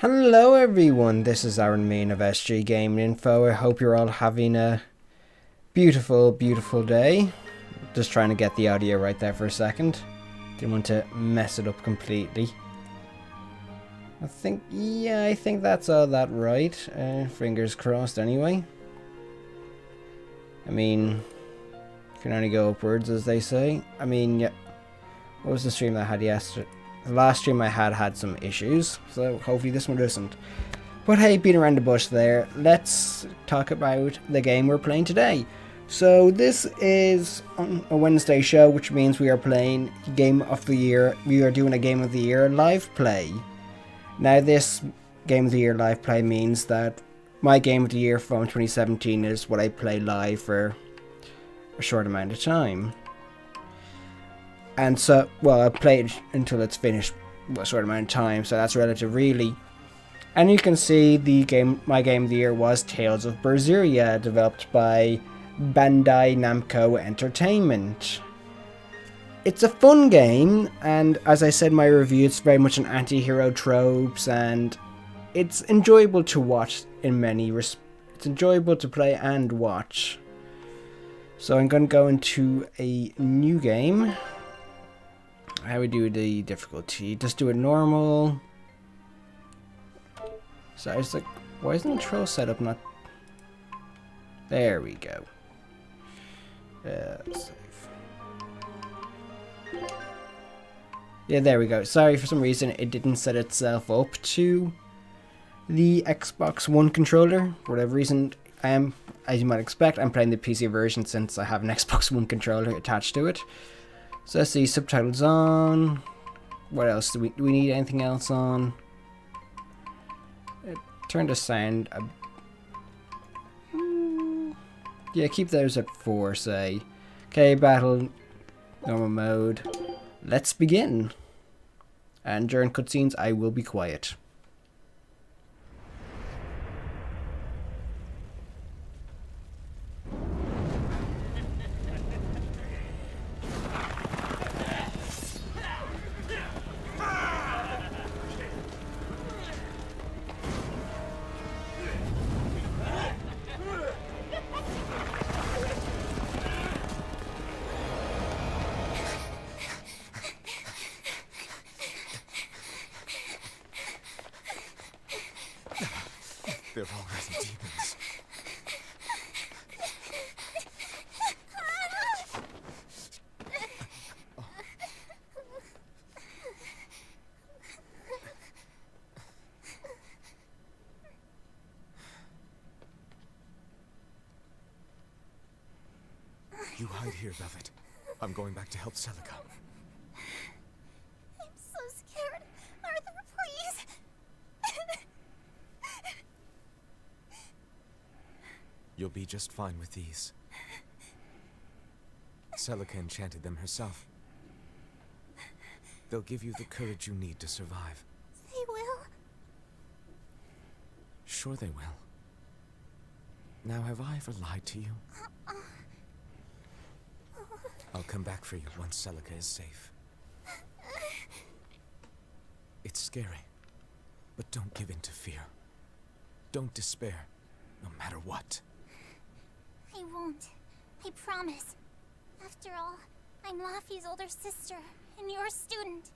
Hello everyone, this is Aaron Main of SG Gaming Info. I hope you're all having a beautiful day. Just trying to get the audio right there for a second. Didn't want to mess it up completely. I think that's all that right. Fingers crossed anyway. I mean, you can only go upwards as they say. I mean, yeah. What was the stream I had yesterday? The last stream I had some issues, so hopefully this one doesn't. But hey, beating around the bush there, let's talk about the game we're playing today. So this is a Wednesday show, which means we are playing Game of the Year. We are doing a Game of the Year live play. Now this Game of the Year live play means that my Game of the Year from 2017 is what I play live for a short amount of time. And so, well, I played until it's finished a short amount of time, so that's relative really. And you can see my game of the year was Tales of Berseria, developed by Bandai Namco Entertainment. It's a fun game, and as I said in my review, it's very much an anti-hero tropes, and it's enjoyable to watch in many respects. It's enjoyable to play and watch. So I'm going to go into a new game. How we do the difficulty? Just do it normal. So it's like, why isn't the control setup not? There we go. Save. Yeah, there we go. Sorry, for some reason it didn't set itself up to the Xbox One controller. For whatever reason, as you might expect, I'm playing the PC version since I have an Xbox One controller attached to it. So let's see, subtitles on. What else? Do we need anything else on? Turn the sound. Yeah, keep those at 4, say. Okay, battle, normal mode. Let's begin. And during cutscenes, I will be quiet. They're already demons. You hide here, Velvet. I'm going back to help Celica. I'm so scared. Arthur, please. You'll be just fine with these. Celica enchanted them herself. They'll give you the courage you need to survive. They will. Sure they will. Now, have I ever lied to you? I'll come back for you once Celica is safe. It's scary, but don't give in to fear. Don't despair, no matter what. I won't. I promise. After all, I'm Laffy's older sister, and your student.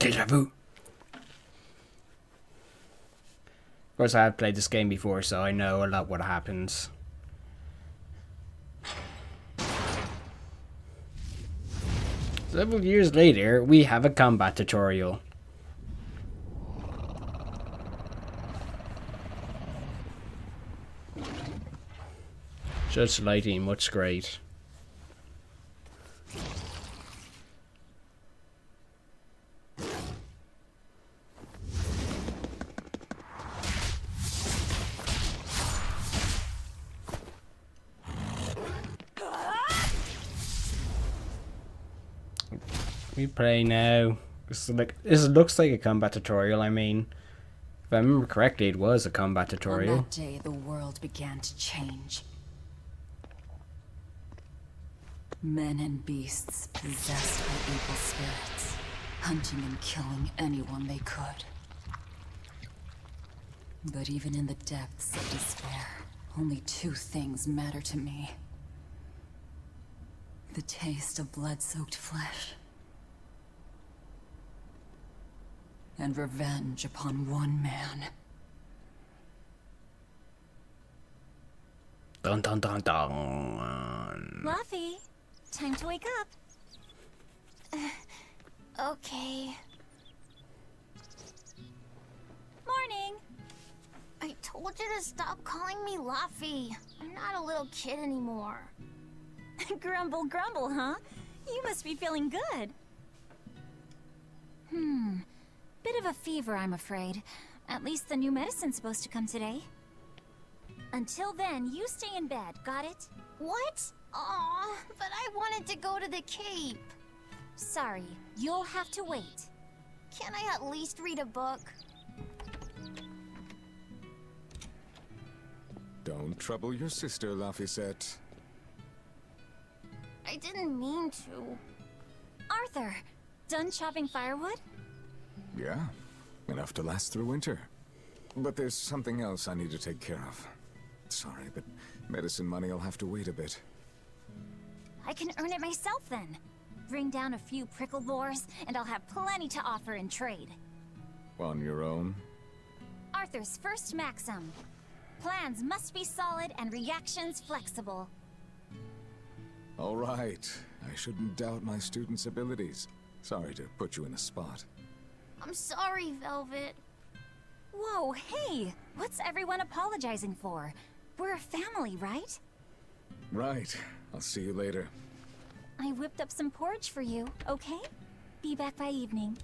Deja vu. Of course, I have played this game before, so I know a lot what happens. Several years later, we have a combat tutorial. Just lighting, much great. We play now. This looks like a combat tutorial. I mean, if I remember correctly, it was a combat tutorial. On that day, the world began to change. Men and beasts possessed by evil spirits, hunting and killing anyone they could. But even in the depths of despair, only two things matter to me. The taste of blood-soaked flesh, and revenge upon one man. Dun dun dun dun. Luffy, time to wake up. Okay. Morning. I told you to stop calling me Luffy. I'm not a little kid anymore. Grumble, grumble, huh? You must be feeling good. Bit of a fever, I'm afraid. At least the new medicine's supposed to come today. Until then, you stay in bed, got it? What? Aw, but I wanted to go to the Cape. Sorry, you'll have to wait. Can't I at least read a book? Don't trouble your sister, Laphicet. I didn't mean to. Arthur, done chopping firewood? Yeah, enough to last through winter. But there's something else I need to take care of. Sorry, but medicine money'll have to wait a bit. I can earn it myself then. Bring down a few prickle boars, and I'll have plenty to offer in trade. On your own? Arthur's first maxim. Plans must be solid and reactions flexible. All right. I shouldn't doubt my students' abilities. Sorry to put you in the spot. I'm sorry, Velvet. Whoa, hey! What's everyone apologizing for? We're a family, right? Right. I'll see you later. I whipped up some porridge for you, okay? Be back by evening.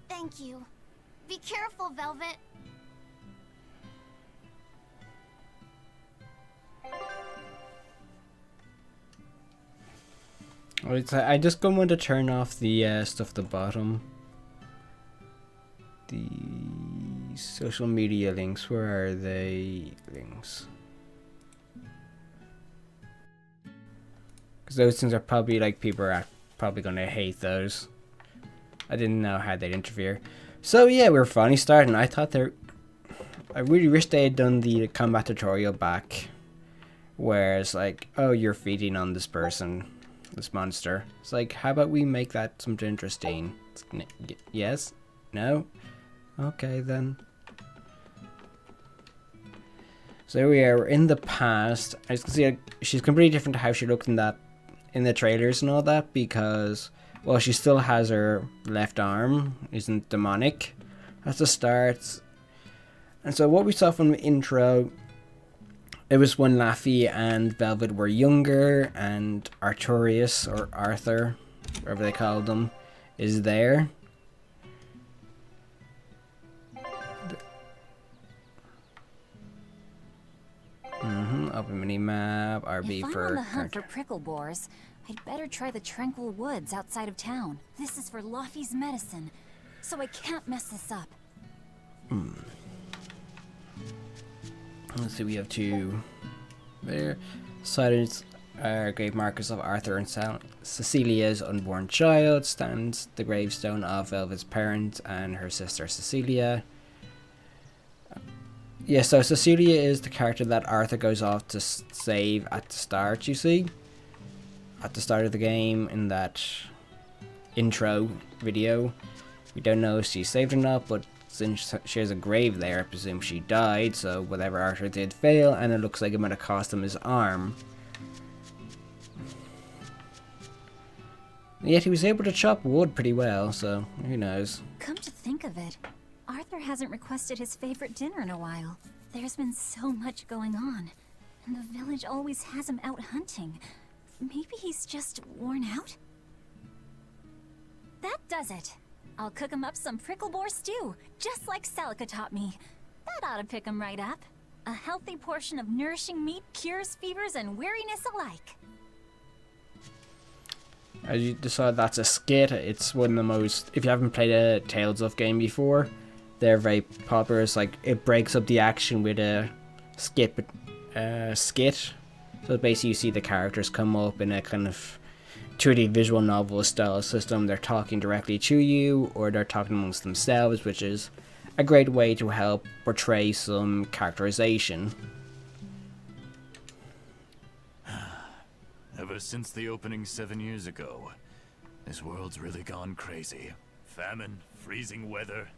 Thank you. Be careful, Velvet. Alright, so I just want to turn off the stuff at the bottom. The social media links, where are they? Links. Because those things are probably like, people are probably going to hate those. I didn't know how they'd interfere. So yeah, we're finally starting. I really wish they had done the combat tutorial back, where it's like, oh, you're feeding on this person, this monster. It's like, how about we make that something interesting? Yes? No? Okay then. So here we are, we're in the past. As you can see, like, she's completely different to how she looked in the trailers and all that, because, well, she still has her left arm, isn't demonic. That's the start. And so what we saw from the intro, it was when Laffy and Velvet were younger, and Artorias, or Arthur, whatever they called him, is there. Open mini map, RB if for I'm on the hunt character. for prickle boars, I'd better try the tranquil woods outside of town. This is for Laffy's medicine, so I can't mess this up. Let's see, we have two there. Silence grave markers of Arthur and Cecilia's unborn child. Stands the gravestone of Velvet's parent and her sister Cecilia. Yeah, so Cecilia is the character that Arthur goes off to save at the start, you see? At the start of the game, in that intro video. We don't know if she's saved or not, but since she has a grave there, I presume she died, so whatever Arthur did fail, and it looks like it might have cost him his arm. Yet he was able to chop wood pretty well, so who knows. Come to think of it, Arthur hasn't requested his favorite dinner in a while. There's been so much going on, and the village always has him out hunting. Maybe he's just worn out? That does it. I'll cook him up some prickle boar stew, just like Celica taught me. That ought to pick him right up. A healthy portion of nourishing meat cures fevers and weariness alike. As you decide that's a skit, it's one of the most, if you haven't played a Tales of game before, they're very popular. It's like, it breaks up the action with a skit. So basically you see the characters come up in a kind of 2D visual novel style system. They're talking directly to you, or they're talking amongst themselves, which is a great way to help portray some characterization. Ever since the opening 7 years ago, this world's really gone crazy. Famine, freezing weather,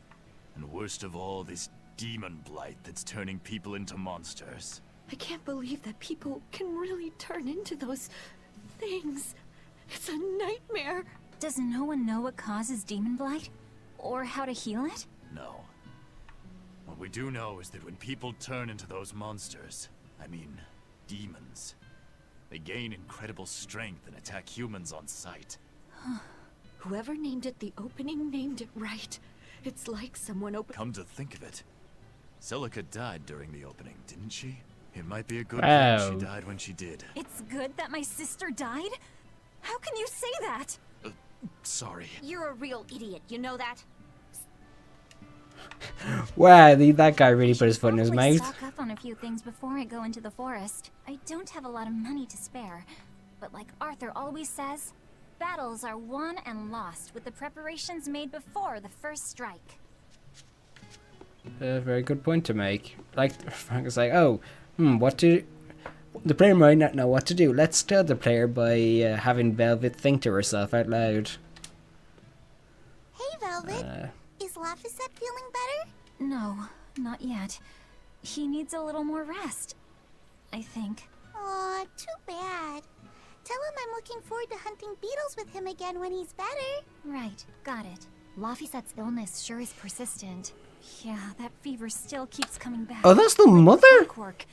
and worst of all, this demon blight that's turning people into monsters. I can't believe that people can really turn into those things. It's a nightmare. Does no one know what causes demon blight? Or how to heal it? No. What we do know is that when people turn into those monsters, I mean, demons, they gain incredible strength and attack humans on sight. Whoever named it the opening named it right. It's like someone opened... Come to think of it, Celica died during the opening, didn't she? It might be a good Wow. thing she died when she did. It's good that my sister died? How can you say that? Sorry. You're a real idiot, you know that? Wow, that guy really put his foot in his Probably mouth. stock up on a few things before I go into the forest. I don't have a lot of money to spare, but like Arthur always says, battles are won and lost with the preparations made before the first strike. A very good point to make. Like, Frank is like, oh, the player might not know what to do. Let's tell the player by having Velvet think to herself out loud. Hey, Velvet. Is Laphicet feeling better? No, not yet. He needs a little more rest, I think. Aw, too bad. Tell him I'm looking forward to hunting beetles with him again when he's better. Right, got it. Laphicet's illness sure is persistent. Yeah, that fever still keeps coming back. Oh, that's the mother? Quirk.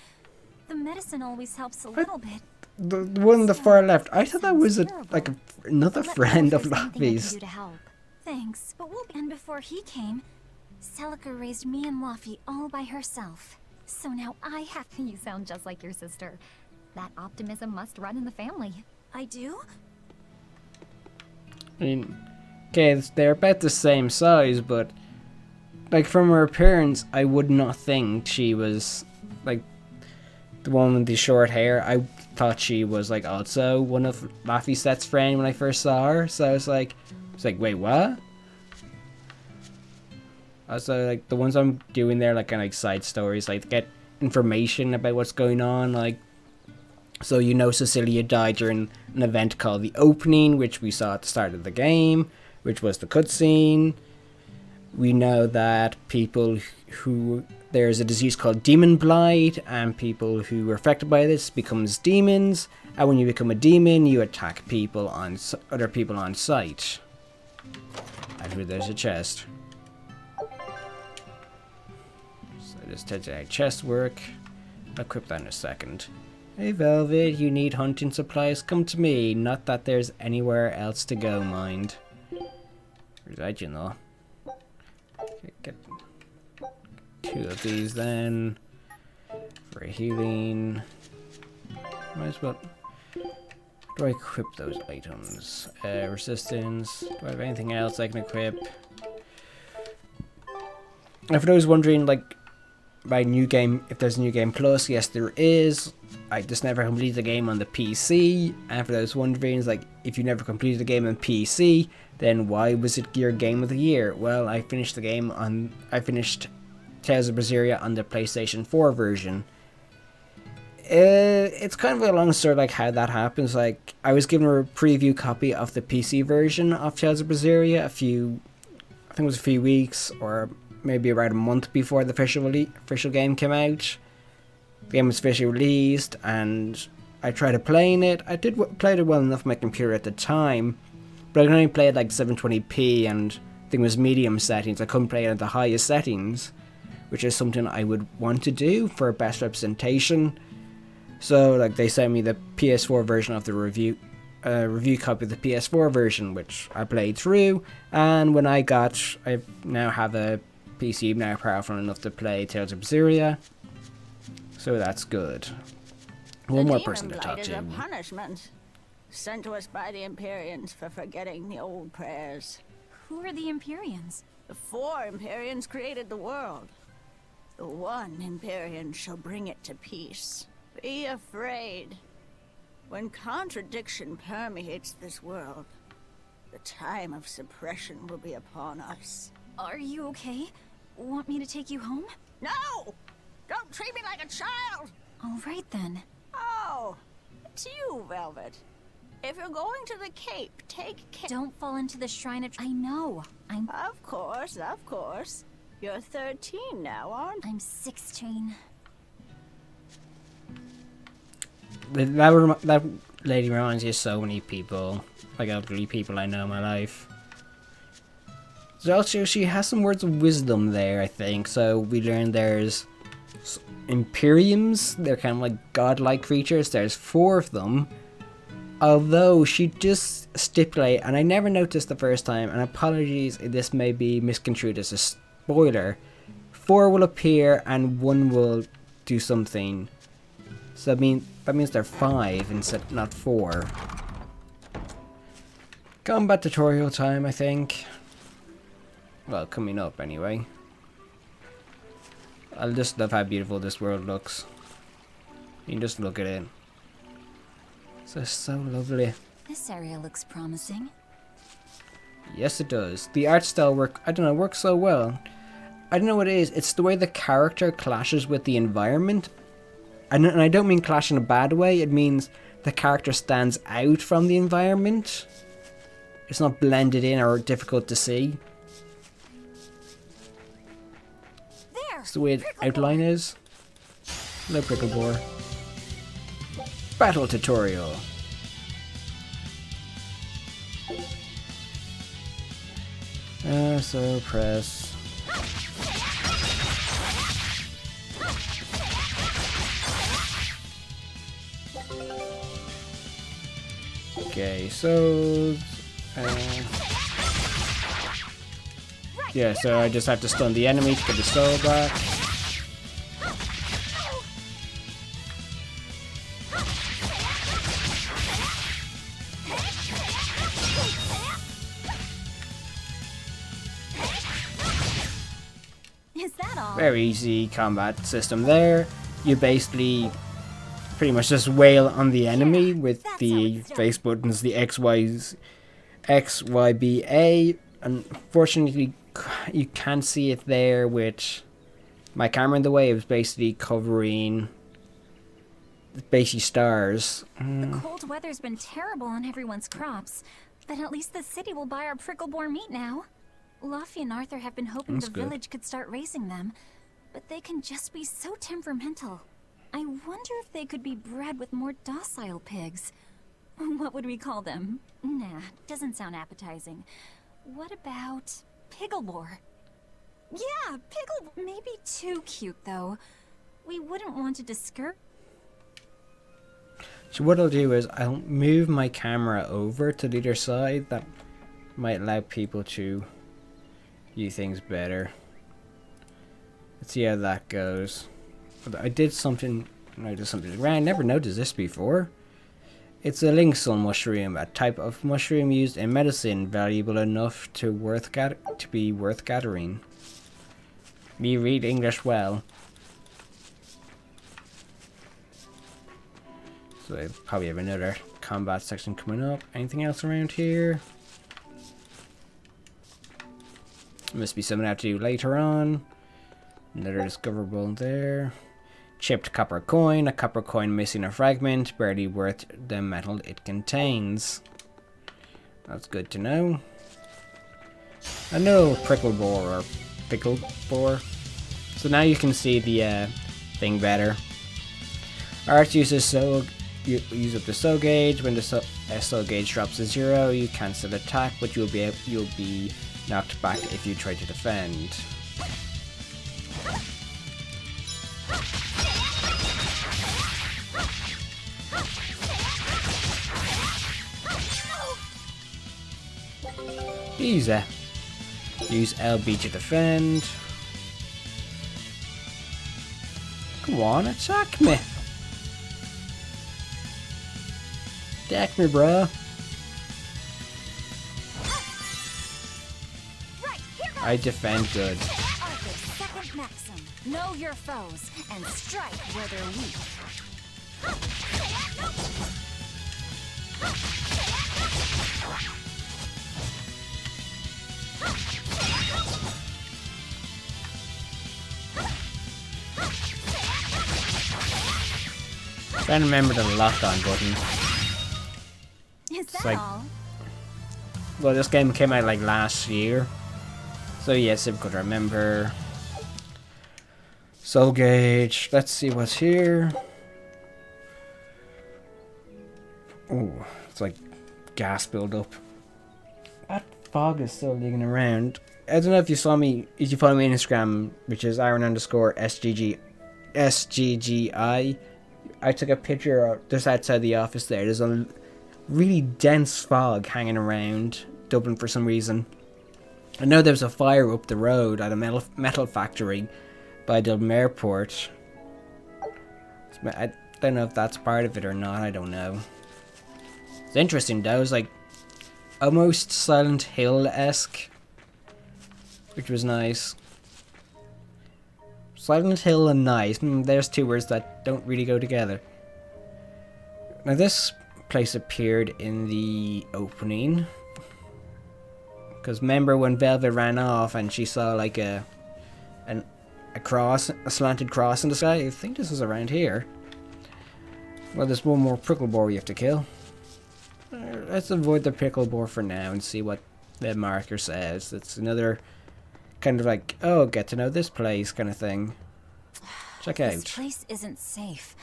The medicine always helps a little bit. The one on the far left. I thought that was another Let me friend know of if there's anything I can Laffy's. do to help. Thanks, but we'll... And before he came, Celica raised me and Laffy all by herself. So now I have... You sound just like your sister. That optimism must run in the family. I do? I mean, okay, they're about the same size, but like from her appearance, I would not think she was like the one with the short hair. I thought she was like also one of Laffyset's friend when I first saw her. So I was like, wait, what? Also, like the ones I'm doing there, like kind of like side stories, like to get information about what's going on, like. So you know Cecilia died during an event called the Opening, which we saw at the start of the game, which was the cutscene. We know that people who... There's a disease called Demon Blight, and people who are affected by this becomes demons. And when you become a demon, you attack people on other people on sight. And here there's a chest. So just take out chest work. I'll equip that in a second. Hey Velvet, you need hunting supplies? Come to me. Not that there's anywhere else to go, mind. Where's that, you know? Okay, get 2 of these then. For healing. Might as well. Do I equip those items? Resistance. Do I have anything else I can equip? And for those wondering, like, by new game, if there's a new game plus, yes there is. I just never completed the game on the PC, and for those wondering, like, if you never completed the game on PC, then why was it your game of the year? Well, I finished the game on, I finished Tales of Berseria on the PlayStation 4 version. It's kind of a long story, like, how that happens. Like, I was given a preview copy of the PC version of Tales of Berseria I think it was a few weeks or maybe about a month before the official game came out. The game was officially released, and I tried playing it. I played it well enough on my computer at the time, but I could only play it like 720p, and I think it was medium settings. I couldn't play it at the highest settings, which is something I would want to do for best representation. So like they sent me the PS4 version of the review copy of the PS4 version, which I played through, and when I now have a PC now powerful enough to play Tales of Berseria, so that's good. One more person to talk to. The demon blight is a punishment sent to us by the Empyreans for forgetting the old prayers. Who are the Empyreans? The 4 Empyreans created the world. The 1 Empyrean shall bring it to peace. Be afraid. When contradiction permeates this world, the time of suppression will be upon us. Are you okay? Want me to take you home? No! Don't treat me like a child! All right then. Oh, it's you, Velvet. If you're going to the Cape, take care. Don't fall into the shrine of... I know. Of course, of course. You're 13 now, aren't you? I'm 16. That lady reminds me of so many people, like elderly people I know in my life. So also, she has some words of wisdom there, I think. So we learned there's Imperiums. They're kind of like godlike creatures. There's 4 of them. Although she just stipulate, and I never noticed the first time, and apologies if this may be misconstrued as a spoiler, 4 will appear and 1 will do something. So that means they're 5 instead, not 4. Combat tutorial time, I think. Well, coming up anyway. I just love how beautiful this world looks. You can just look at it. It's just so lovely. This area looks promising. Yes, it does. The art style works so well. I don't know what it is. It's the way the character clashes with the environment. And I don't mean clash in a bad way. It means the character stands out from the environment. It's not blended in or difficult to see. That's the way the outline is. Hello, Pricklebore. Battle tutorial. So press. Okay, so yeah, so I just have to stun the enemy to get the soul back. Is that all? Very easy combat system there. You basically pretty much just wail on the enemy with the face buttons, the X, Y, B, A. Unfortunately, you can't see it there with my camera in the way. It was basically covering basically stars. The cold weather's been terrible on everyone's crops, but at least the city will buy our pricklebore meat now. Luffy and Arthur have been hoping the village could start raising them, but they can just be so temperamental. I wonder if they could be bred with more docile pigs. What would we call them? Nah, doesn't sound appetizing. What about Picklebore? Yeah, Picklebore. Maybe too cute, though. We wouldn't want to discourage. So what I'll do is I'll move my camera over to the other side. That might allow people to view things better. Let's see how that goes. I did something. I never noticed this before. It's a linksel mushroom, a type of mushroom used in medicine, valuable enough to be worth gathering. Me read English well. So I probably have another combat section coming up. Anything else around here? Must be something I have to do later on. Another discoverable there. Chipped copper coin. A copper coin missing a fragment. Barely worth the metal it contains. That's good to know. a little prickle bore or pickle bore. So now you can see the thing better. Art uses use up the soul gauge. When the soul gauge drops to 0, you can still attack, but you'll be knocked back if you try to defend. Easy. Use LB to defend. Come on, attack me. Attack me, bro. I defend good. Arthur's second maxim. Know your foes and strike where they're weak. Trying to remember the lock-on button. Is that like- all? Well, this game came out like last year. So yeah, it's difficult to remember. Soul gauge. Let's see what's here. Oh, it's like gas buildup. That fog is still digging around. I don't know if you saw me, if you follow me on Instagram, which is Aaron_SGGI. I took a picture just outside the office there. There's a really dense fog hanging around Dublin for some reason. I know there was a fire up the road at a metal factory by Dublin Airport. I don't know if that's part of it or not, I don't know. It's interesting though, it's like almost Silent Hill-esque, which was nice. Silent Hill and nice, there's two words that don't really go together. Now this place appeared in the opening. Because remember when Velvet ran off and she saw like a cross, a slanted cross in the sky? I think this was around here. Well, there's one more prickle boar you have to kill. Let's avoid the prickle boar for now and see what the marker says. It's another kind of like, oh, get to know this place kind of thing. Check out. This place isn't safe.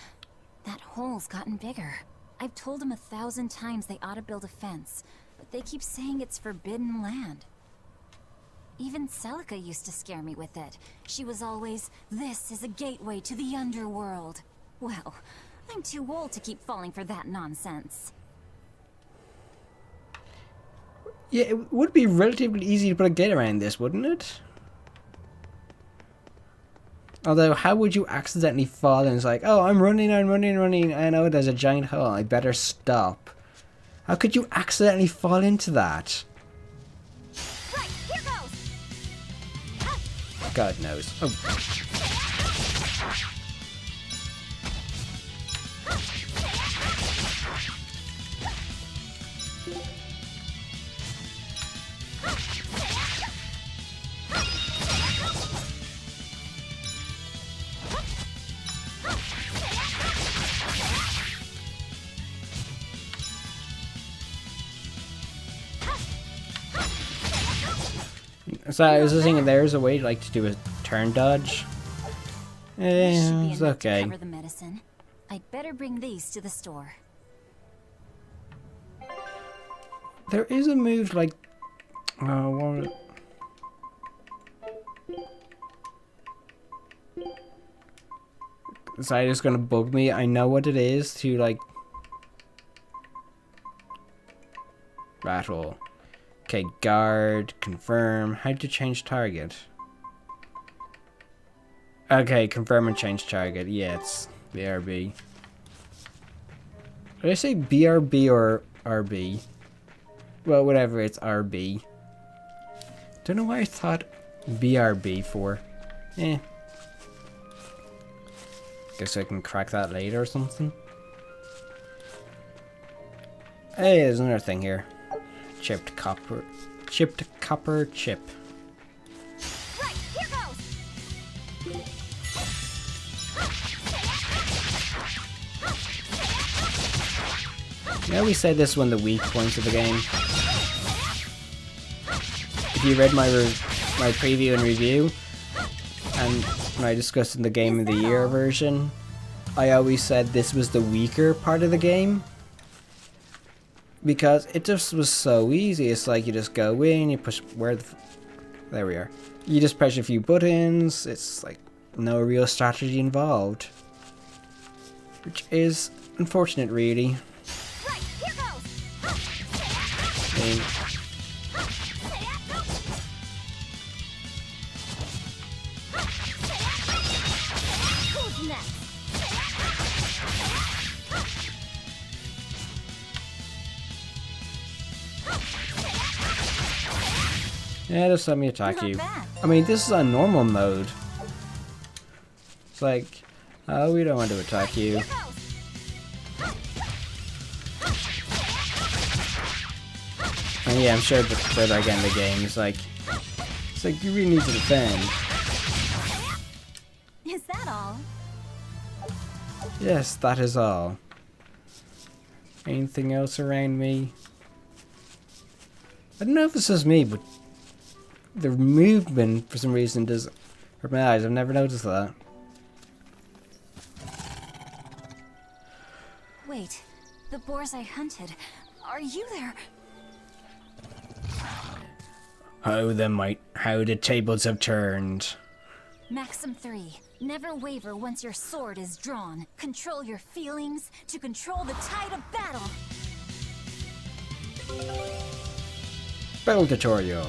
That hole's gotten bigger. I've told them 1,000 times they ought to build a fence, but they keep saying it's forbidden land. Even Celica used to scare me with it. She was always, this is a gateway to the underworld. Well, I'm too old to keep falling for that nonsense. Yeah, it would be relatively easy to put a gate around this, wouldn't it? Although, how would you accidentally fall and it's like, oh, I'm running, I know there's a giant hole, I better stop. How could you accidentally fall into that? Right, here goes! God knows. Oh. So I was just thinking there's a way like to do a turn dodge. This should be It's enough to okay. cover the medicine. I'd better bring these to the store. There is a move like, oh, what? Is that just gonna bug me? I know what it is to like rattle. Okay, guard, confirm. How to change target? Okay, confirm and change target. Yeah, it's BRB. Did I say BRB or RB? Well, whatever, it's RB. Don't know why I thought BRB for. Eh. Guess I can crack that later or something. Hey, there's another thing here. Chipped copper chip. Right, here goes! Yeah, we say this is one of the weak points of the game. If you read my my preview and review, and when I discussed in the Game of the Year version, I always said this was the weaker part of the game. Because it just was so easy. It's like you just go in, you push there we are. You just press a few buttons. It's like no real strategy involved, which is unfortunate, really. Right, here goes. I mean, Who's next? yeah, just let me attack Not you. bad. I mean, this is on normal mode. It's like, oh, we don't want to attack you. Here goes. And yeah, I'm sure the further I get in the game, it's like you really need to defend. Is that all? Yes, that is all. Anything else around me? I don't know if this is me, but the movement for some reason does hurt my eyes. I've never noticed that. Wait, the boars I hunted. Are you there? How the tables have turned. Maxim 3. Never waver once your sword is drawn. Control your feelings to control the tide of battle. Battle tutorial.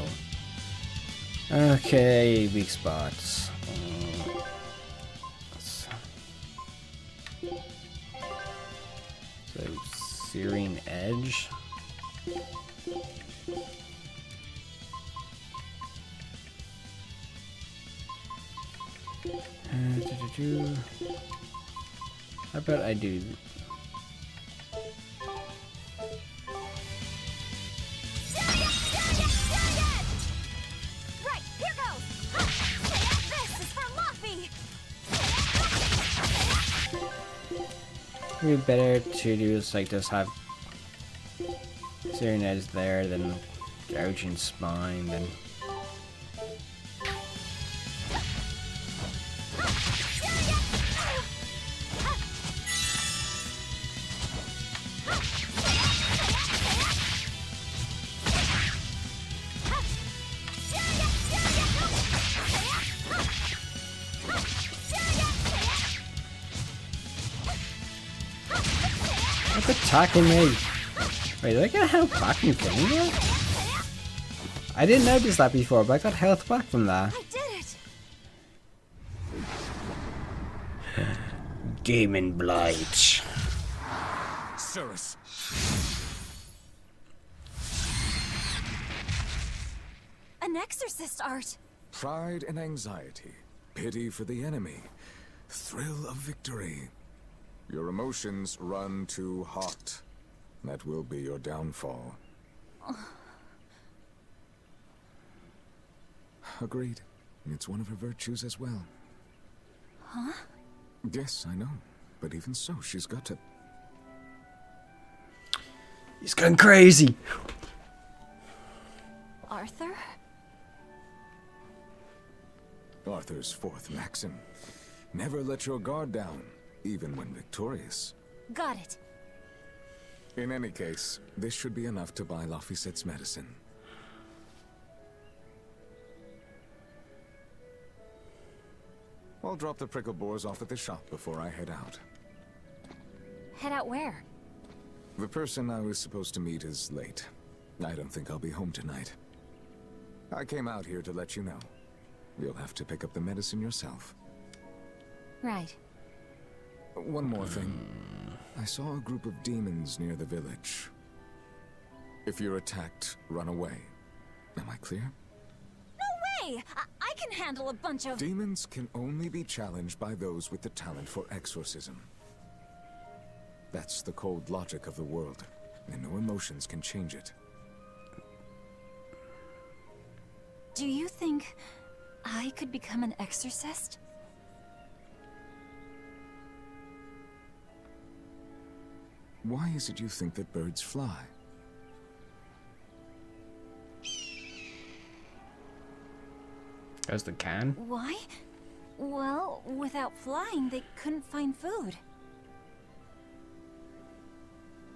Okay, weak spots. So, Searing Edge. How about I do? Right, here goes. This is for Luffy. It'd be better to do is like just have Searing Edge there, then gouging spine, then. Stop attacking me! Wait, did I get health back from killing you? I didn't notice that before, but I got health back from that. I did it. Demon Blight. Cirrus. An exorcist art. Pride and anxiety. Pity for the enemy. Thrill of victory. Your emotions run too hot. That will be your downfall. Agreed. It's one of her virtues as well. Huh? Yes, I know. But even so, she's got to... He's going crazy! Arthur? Arthur's fourth maxim. Never let your guard down, even when victorious. Got it. In any case, this should be enough to buy Laphicette's medicine. I'll drop the prickle boars off at the shop before I head out. Head out where? The person I was supposed to meet is late. I don't think I'll be home tonight. I came out here to let you know. You'll have to pick up the medicine yourself. Right. One more thing. I saw a group of demons near the village. If you're attacked, run away. Am I clear? No way! I can handle a bunch of... Demons can only be challenged by those with the talent for exorcism. That's the cold logic of the world, and no emotions can change it. Do you think I could become an exorcist? Why is it you think that birds fly? As the can. Why? Well, without flying, they couldn't find food.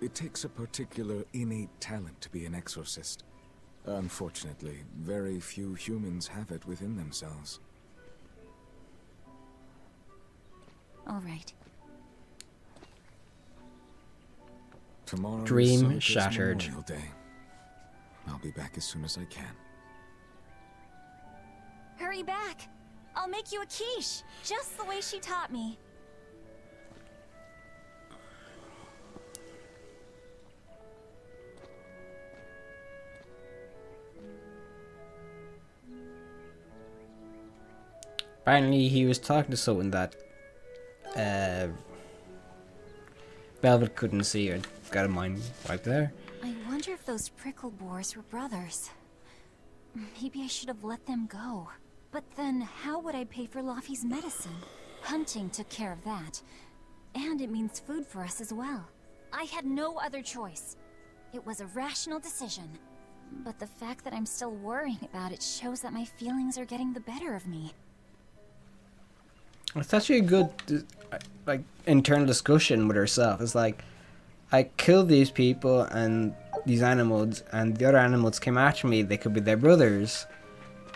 It takes a particular innate talent to be an exorcist. Unfortunately, very few humans have it within themselves. All right. Tomorrow Dream is shattered. Memorial Day. I'll be back as soon as I can. Hurry back! I'll make you a quiche, just the way she taught me. Apparently he was talking to someone that Velvet couldn't see or got a mind right there. I wonder if those prickle boars were brothers. Maybe I should have let them go. But then, how would I pay for Laffy's medicine? Hunting took care of that. And it means food for us as well. I had no other choice. It was a rational decision. But the fact that I'm still worrying about it shows that my feelings are getting the better of me. It's actually a good, like, internal discussion with herself. It's like, I killed these people and these animals, and the other animals came after me. They could be their brothers.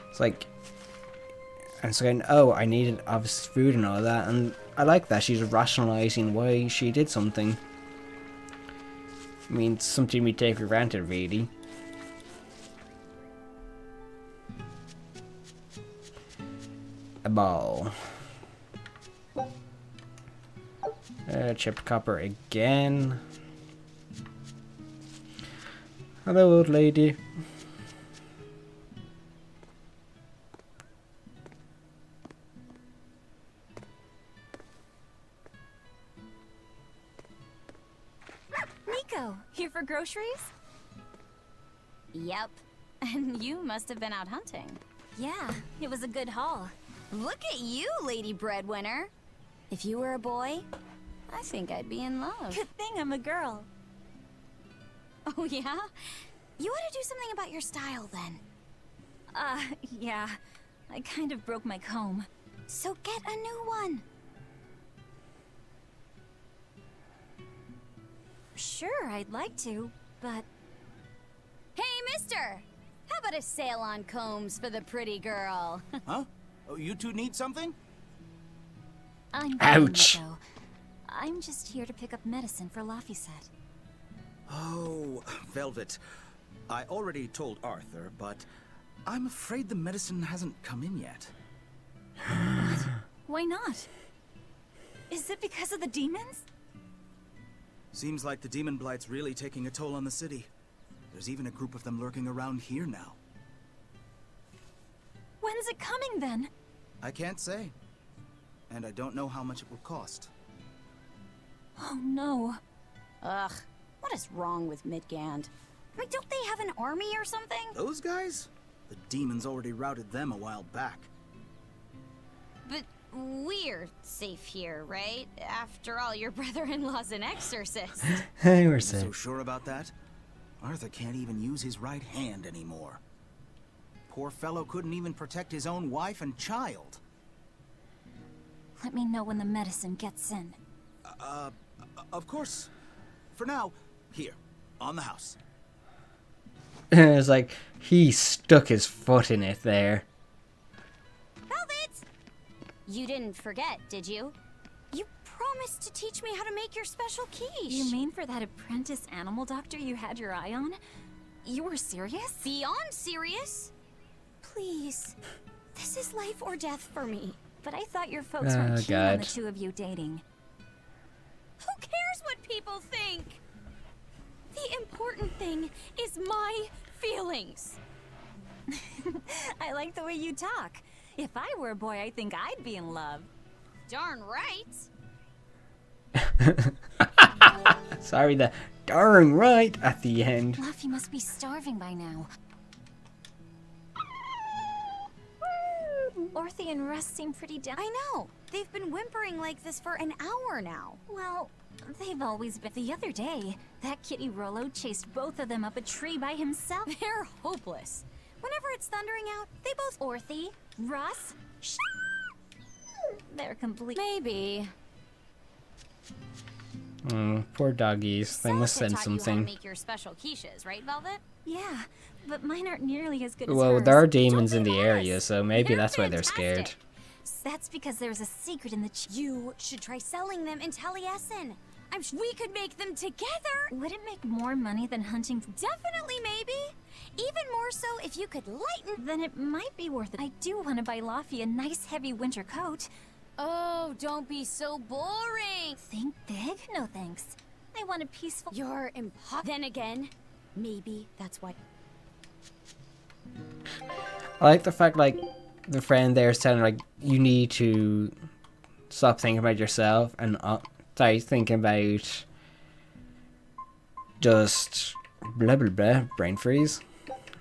It's like, and so oh, I needed obvious food and all that, and I like that she's rationalizing why she did something. I mean, something we take for granted, really. A ball. Chipped copper again. Hello, old lady. Nico, here for groceries? Yep. And you must have been out hunting. Yeah, it was a good haul. Look at you, lady breadwinner. If you were a boy, I think I'd be in love. Good thing I'm a girl. Oh, yeah? You ought to do something about your style, then. Yeah. I kind of broke my comb. So get a new one. Sure, I'd like to, but... Hey, mister! How about a sale on combs for the pretty girl? Huh? Oh, you two need something? I'm Ouch. fine, Nico. I'm just here to pick up medicine for Laffyset. Oh, Velvet. I already told Arthur, but I'm afraid the medicine hasn't come in yet. What? Why not? Is it because of the demons? Seems like the demon blight's really taking a toll on the city. There's even a group of them lurking around here now. When's it coming, then? I can't say. And I don't know how much it will cost. Oh, no. Ugh, what is wrong with Midgand? I mean, don't they have an army or something? Those guys? The demons already routed them a while back. But we're safe here, right? After all, your brother-in-law's an exorcist. Hey, we're So safe. sure about that? Arthur can't even use his right hand anymore. Poor fellow couldn't even protect his own wife and child. Let me know when the medicine gets in. Of course. For now, here, on the house. It's like, he stuck his foot in it there. Velvet! You didn't forget, did you? You promised to teach me how to make your special quiche. You mean for that apprentice animal doctor you had your eye on? You were serious? Beyond serious? Please. This is life or death for me. But I thought your folks Oh, weren't keen on God. the two of you dating. Who cares what people think? The important thing is my feelings. I like the way you talk. If I were a boy, I think I'd be in love. Darn right. Sorry, the darn right at the end. Laffy must be starving by now. Orthe and Russ seem pretty down. I know. They've been whimpering like this for an hour now. Well, they've always been. The other day, that kitty Rollo chased both of them up a tree by himself. They're hopeless. Whenever it's thundering out, they both... Orthy, Russ, they're complete. Maybe. Poor doggies. They must send You how to something. make your special quiches, right, Velvet? Yeah, but mine aren't nearly as good as Well, hers. there are demons in Don't the be area, modest. so maybe They're that's why they're scared. fantastic. That's because there's a secret in the You should try selling them in Taliesin. We could make them together. Would it make more money than hunting? Definitely, maybe. Even more so if you could lighten... Then it might be worth it. I do want to buy Laffy a nice heavy winter coat. Oh, don't be so boring. Think big? No thanks. I want a peaceful... You're Then again, maybe that's why... I like the fact, like, the friend there is telling, like, you need to stop thinking about yourself and start thinking about just blah blah blah, brain freeze.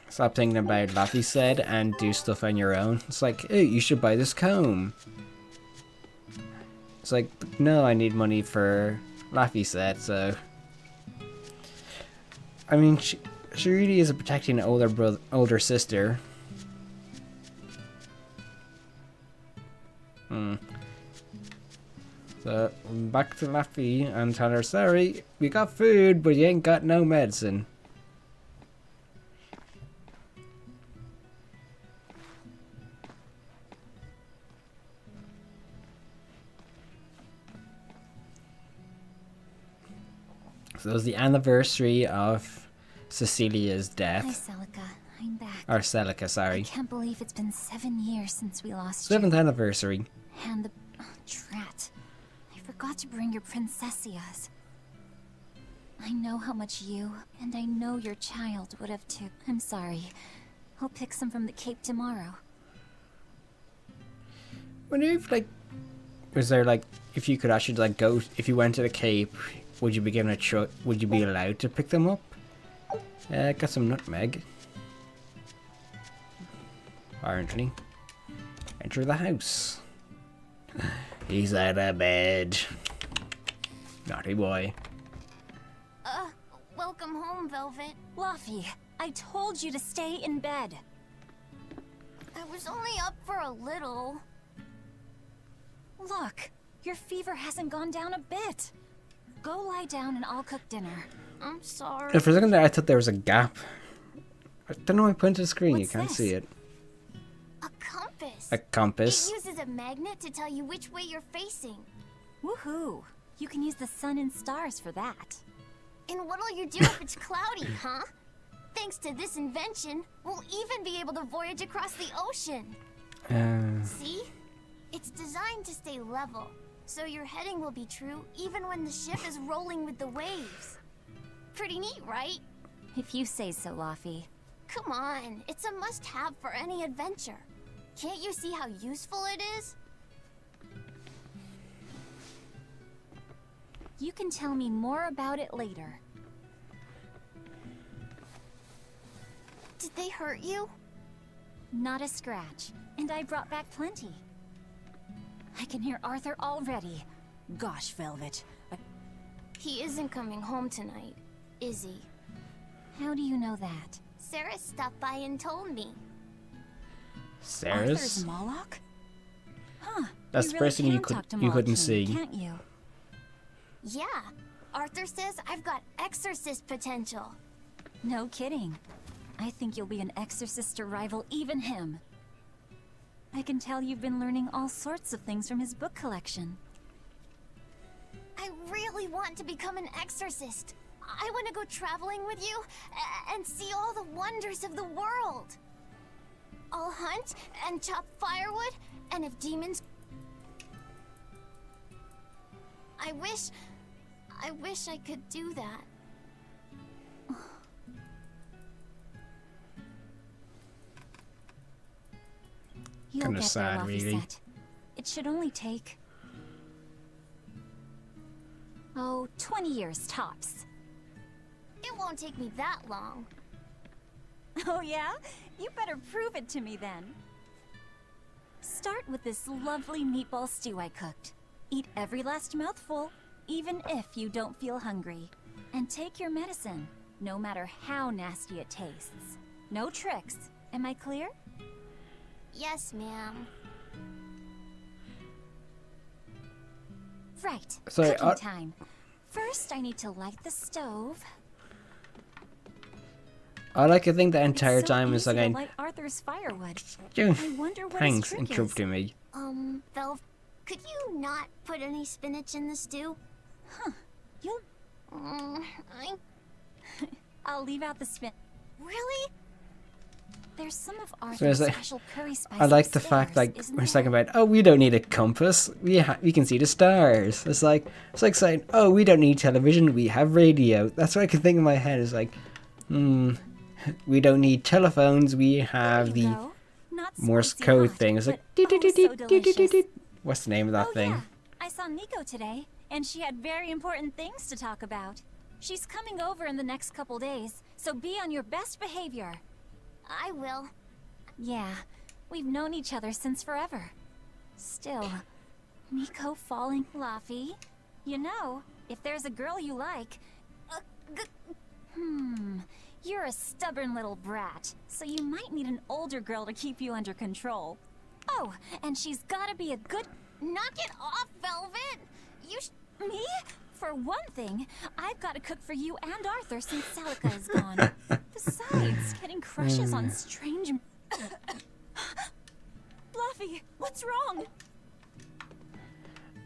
Stop thinking about Laffy said and do stuff on your own. It's like, hey, you should buy this comb. It's like, no, I need money for Laffy said, so... I mean, she really is protecting an older sister. So, back to Laffy and tell her, sorry, we got food, but you ain't got no medicine. So it was the anniversary of Cecilia's Hi, death. Celica. I'm back. Or Celica, I sorry. can't believe it's been 7 years since we lost you. 7th anniversary. And the... oh, drat. I forgot to bring your princessias. I know how much you, and I know your child would have too. I'm sorry. I'll pick some from the Cape tomorrow. Wonder if, like, was there, like, if you could actually, like, go, if you went to the Cape, would you be given a choice, would you be allowed to pick them up? Got some nutmeg. Apparently. Enter the house. He's out of bed. Naughty boy. Welcome home, Velvet. Laffy, I told you to stay in bed. I was only up for a little. Look, your fever hasn't gone down a bit. Go lie down and I'll cook dinner. I'm sorry. For a second there, I thought there was a gap. I don't know why I pointed to the screen, you What's can't this? see it. A compass. A compass. It uses a magnet to tell you which way you're facing. Woohoo! You can use the sun and stars for that. And what'll you do if it's cloudy, huh? Thanks to this invention, we'll even be able to voyage across the ocean. See? It's designed to stay level, so your heading will be true even when the ship is rolling with the waves. Pretty neat, right? If you say so, Laffy. Come on, it's a must-have for any adventure. Can't you see how useful it is? You can tell me more about it later. Did they hurt you? Not a scratch, and I brought back plenty. I can hear Arthur already. Gosh, Velvet. He isn't coming home tonight, is he? How do you know that? Sarah stopped by and told me. Sarah's? Arthur's Moloch? Huh. That's you the really person can talk to you Moloch couldn't King, see. Can't you? Yeah, Arthur says I've got exorcist potential. No kidding. I think you'll be an exorcist to rival even him. I can tell you've been learning all sorts of things from his book collection. I really want to become an exorcist. I want to go traveling with you and see all the wonders of the world. I'll hunt and chop firewood, and if demons... I wish I could do that. You'll Kinda get sad, there, really. Laffy. It should only take... 20 years tops. It won't take me that long. Oh yeah? You better prove it to me then. Start with this lovely meatball stew I cooked. Eat every last mouthful, even if you don't feel hungry. And take your medicine, no matter how nasty it tastes. No tricks, Am I clear? Yes, ma'am. Right. Sorry, Cooking time. First, I need to light the stove. I like to think the entire It's so time is easy like to light Arthur's firewood. I I wonder what thanks his trick is. interrupting me. Velv, could you not put any spinach in the stew? Huh. You'll... I'll leave out the spin. Really? There's some of So Arthur's it's like, special curry spice I like the fact upstairs, like isn't we're there? talking about, oh, we don't need a compass. We can see the stars. It's like saying, oh, we don't need television. We have radio. That's what I can think in my head. Is like, we don't need telephones. We have There you the go. Not Morse spicy code hot, thing. It's like, but oh, so delicious. what's the name of that Oh, thing? yeah. I saw Nico today, and she had very important things to talk about. She's coming over in the next couple days, so be on your best behavior. I will. Yeah, we've known each other since forever. Still, Nico falling Laffy. You know, if there's a girl you like... You're a stubborn little brat, so you might need an older girl to keep you under control. Oh, and she's gotta be a good... Knock it off, Velvet! Me? For one thing, I've got to cook for you and Arthur since Celica is gone. Besides, getting crushes on strange... Fluffy, what's wrong?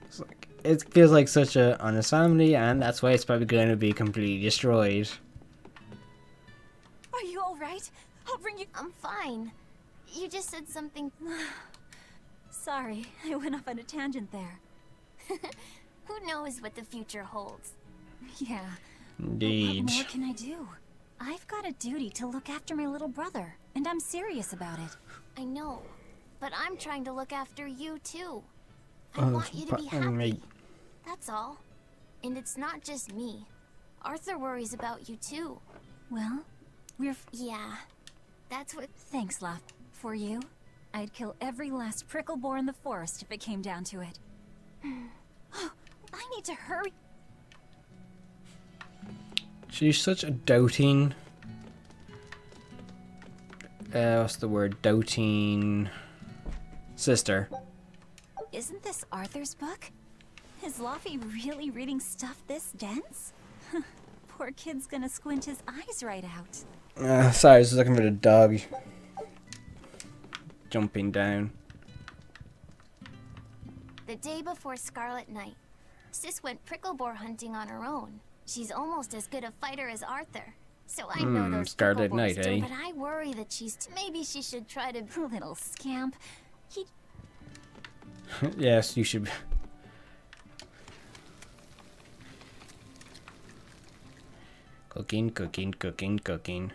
It's like, it feels like such a honest family, and that's why it's probably going to be completely destroyed. Are you alright? I'll bring you... I'm fine. You just said something... Sorry, I went off on a tangent there. Who knows what the future holds? Yeah. Indeed. What more can I do? I've got a duty to look after my little brother, and I'm serious about it. I know, but I'm trying to look after you too. I want you to be happy. Me. That's all. And it's not just me. Arthur worries about you too. Well, Yeah, that's what... Thanks, Laff. For you, I'd kill every last prickle boar in the forest if it came down to it. I need to hurry. She's such a doting... what's the word? Doting... sister. Isn't this Arthur's book? Is Laffy really reading stuff this dense? Poor kid's gonna squint his eyes right out. Sorry, I was looking for the dog. Jumping down. The day before Scarlet Night, Sis went prickle boar hunting on her own. She's almost as good a fighter as Arthur. So I know those Scarlet prickle boars Night, do, eh? but I worry that maybe she should try to... Little scamp. He... Yes, you should... Cooking, cooking, cooking, cooking.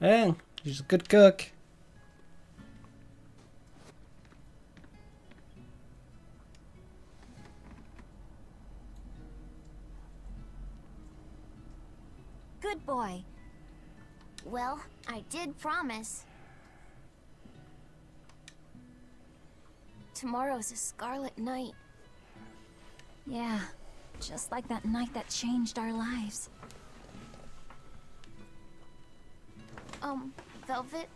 Eh, she's a good cook. Good boy. Well, I did promise. Tomorrow's a Scarlet Night. Yeah, just like that night that changed our lives. Velvet,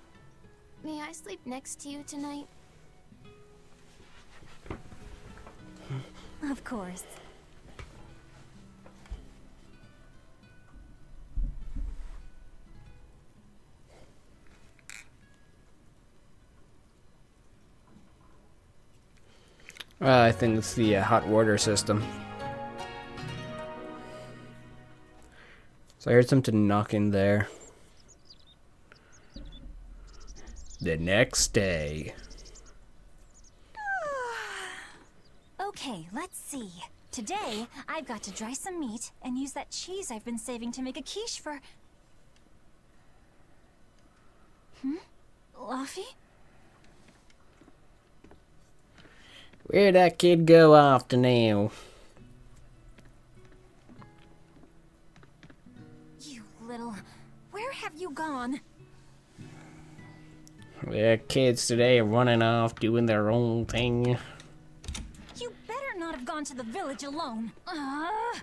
may I sleep next to you tonight? Of course. I think it's the hot water system. So I heard something knocking there. The next day. Okay, let's see. Today, I've got to dry some meat and use that cheese I've been saving to make a quiche for... Laffy? Where'd that kid go off to now? You little... Where have you gone? The kids today are running off doing their own thing. You better not have gone to the village alone. I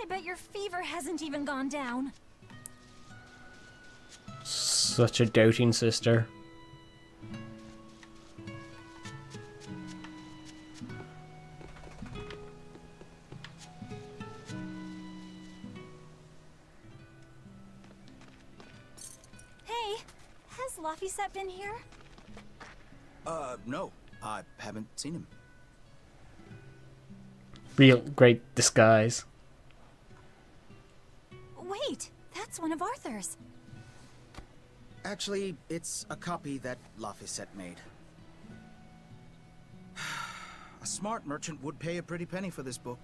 bet your fever hasn't even gone down. Such a doting sister. Hey, has Laphicet been here? No. I haven't seen him. Real great disguise. Wait, that's one of Arthur's. Actually, it's a copy that Laphicet made. A smart merchant would pay a pretty penny for this book.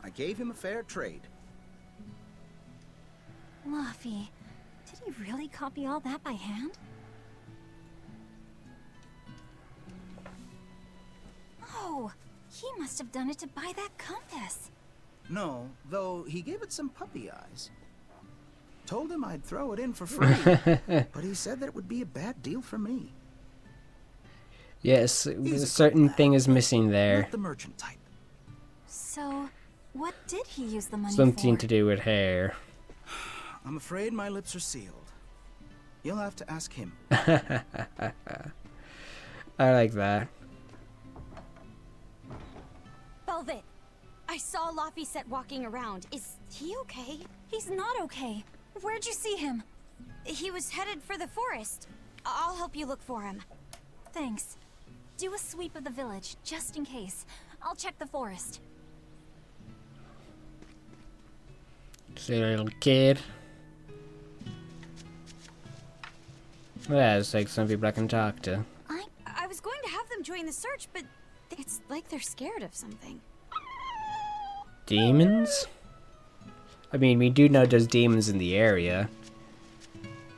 I gave him a fair trade. Laphi, did he really copy all that by hand? Oh, he must have done it to buy that compass. No, though he gave it some puppy eyes. Told him I'd throw it in for free, but he said that it would be a bad deal for me. Yes, a certain thing is missing there. Not the merchant type. So, what did he use the money Something for? to do with hair. I'm afraid my lips are sealed. You'll have to ask him. I like that. Velvet, I saw Laphicet walking around. Is he okay? He's not okay. Where'd you see him? He was headed for the forest. I'll help you look for him. Thanks. Do a sweep of the village, just in case. I'll check the forest. Silly little kid. Yeah, it's like some people I can talk to. I was going to have them join the search, but it's like they're scared of something. Demons? I mean, we do know there's demons in the area.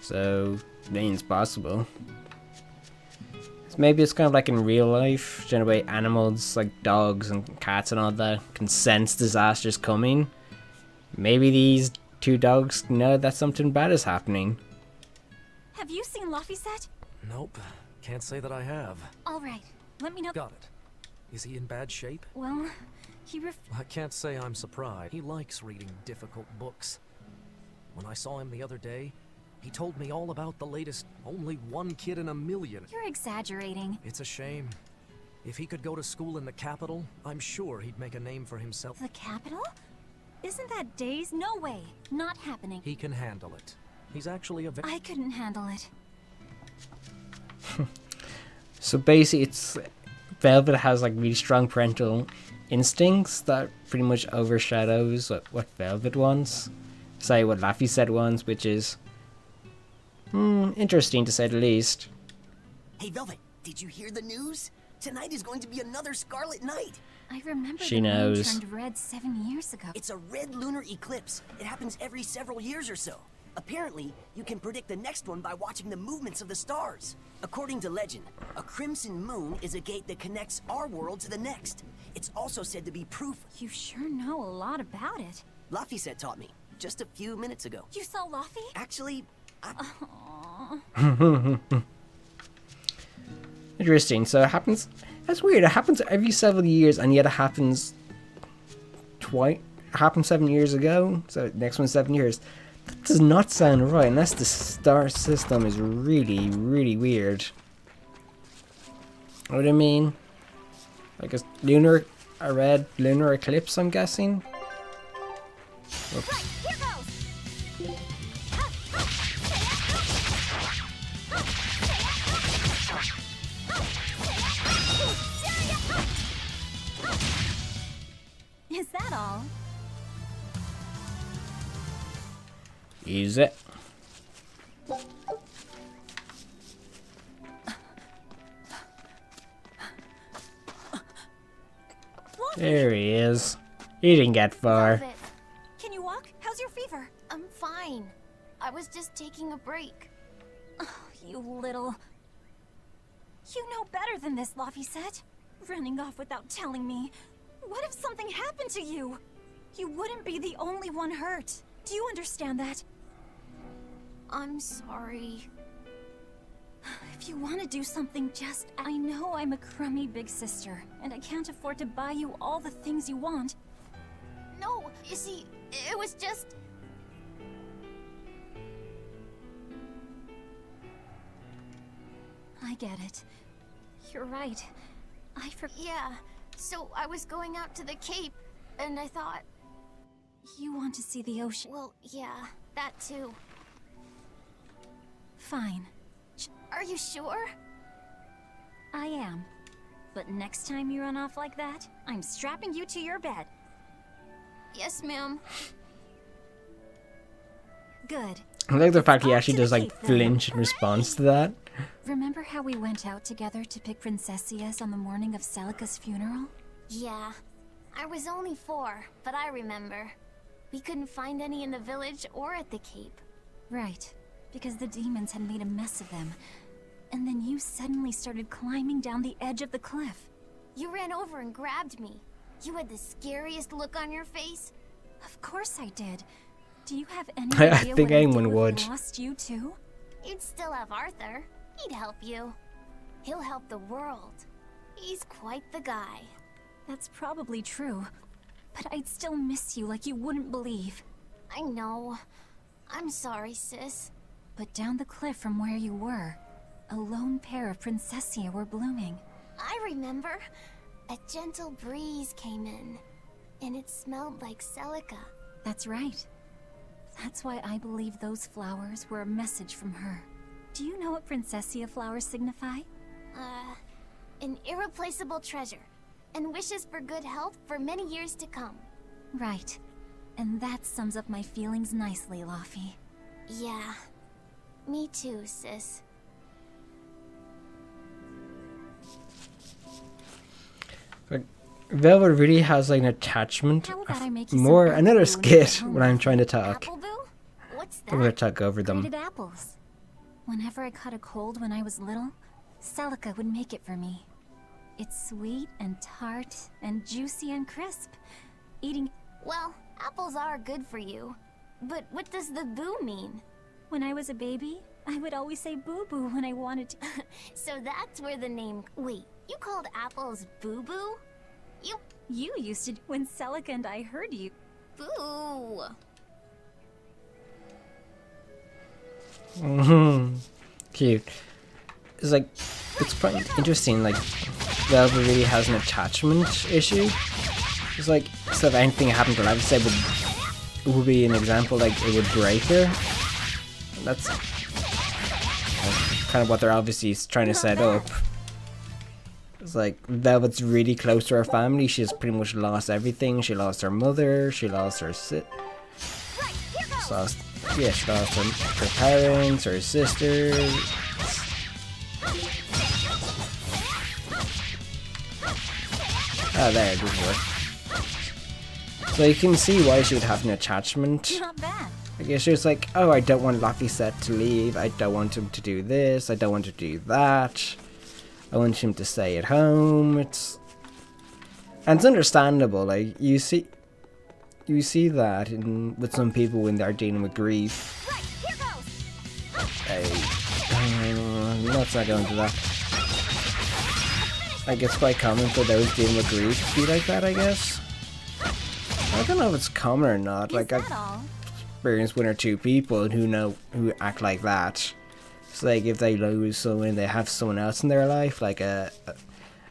So, anything's possible. Maybe it's kind of like in real life, the way animals like dogs and cats and all that can sense disasters coming. Maybe these two dogs know that something bad is happening. Have you seen Laphicet? Nope. Can't say that I have. All right, let me know. Got it. Is he in bad shape? Well, he I can't say I'm surprised. He likes reading difficult books. When I saw him the other day, he told me all about the latest only one kid in a million. You're exaggerating. It's a shame. If he could go to school in the capital, I'm sure he'd make a name for himself. The capital? Isn't that days? No way. Not happening. He can handle it. He's actually a I couldn't handle it. So basically, it's Velvet has like really strong parental instincts that pretty much overshadows what Velvet wants. Say what Laphicet wants, which is interesting to say the least. Hey Velvet, did you hear the news? Tonight is going to be another Scarlet Night. I remember She the moon knows. turned red 7 years ago. It's a red lunar eclipse. It happens every several years or so. Apparently, you can predict the next one by watching the movements of the stars. According to legend, a crimson moon is a gate that connects our world to the next. It's also said to be proof. You sure know a lot about it. Laphicet taught me just a few minutes ago. You saw Laphi? Actually, Interesting. So it happens. That's weird. It happens every several years, and yet it happens twice. It happened 7 years ago. So next one's 7 years. That does not sound right, unless the star system is really, really weird. Know what I mean? Like a red lunar eclipse, I'm guessing. Oops. Right, here goes. Is that all? Use it. There he is. He didn't get far. Velvet, Can you walk? How's your fever? I'm fine. I was just taking a break. Oh, you little... You know better than this, Laphicet. Running off without telling me. What if something happened to you? You wouldn't be the only one hurt. Do you understand that? I'm sorry. If you want to do something, just... I know I'm a crummy big sister, and I can't afford to buy you all the things you want. No, you see, it was just... I get it. You're right. Yeah, so I was going out to the Cape, and I thought... You want to see the ocean? Well, yeah, that too. Fine. Are you sure? I am. But next time you run off like that, I'm strapping you to your bed. Yes, ma'am. Good. I like the fact he actually does like flinch in response to that. Remember how we went out together to pick Princessias on the morning of Celica's funeral? Yeah. I was only 4, but I remember. We couldn't find any in the village or at the Cape. Right. Because the demons had made a mess of them. And then you suddenly started climbing down the edge of the cliff. You ran over and grabbed me. You had the scariest look on your face. Of course I did. Do you have any I idea think what I'd anyone do if would. we lost you too? You'd still have Arthur. He'd help you. He'll help the world. He's quite the guy. That's probably true. But I'd still miss you like you wouldn't believe. I know. I'm sorry, sis. But down the cliff from where you were, a lone pair of Princessia were blooming. I remember. A gentle breeze came in, and it smelled like Celica. That's right. That's why I believe those flowers were a message from her. Do you know what Princessia flowers signify? An irreplaceable treasure, and wishes for good health for many years to come. Right. And that sums up my feelings nicely, Laufey. Yeah. Me too, sis. But Velvet really has like an attachment. How about I make you More some another apple boo and skit get when I'm trying to talk. Apple Boo? What's that? I'm gonna talk over them. Grated apples. Whenever I caught a cold when I was little, Celica would make it for me. It's sweet and tart and juicy and crisp. Eating... Well, apples are good for you. But what does the boo mean? When I was a baby, I would always say boo-boo when I wanted to... So that's where the name... Wait, you called apples boo-boo? You used to when Celica and I heard you. Boo! Cute. It's like, it's quite interesting, like, Velvet really has an attachment issue. It's like, instead of anything happened to her, I'd say it would be an example, like, it would break her. And that's kind of what they're obviously trying to set up. It's like, Velvet's really close to her family, she's pretty much lost everything. She lost her mother, she lost her she lost her parents, her sisters. Ah, there, it does work. So you can see why she would have an attachment. Not bad. I guess she was like, oh, I don't want Laphicet to leave, I don't want him to do this, I don't want to do that. I want him to stay at home. And it's understandable, like, you see that with some people when they're dealing with grief. Let's not go into that. Like, it's quite common for those dealing with grief to be like that, I guess. I don't know if it's common or not. Like, I've experienced 1 or 2 people who act like that. It's like if they lose someone, they have someone else in their life, like a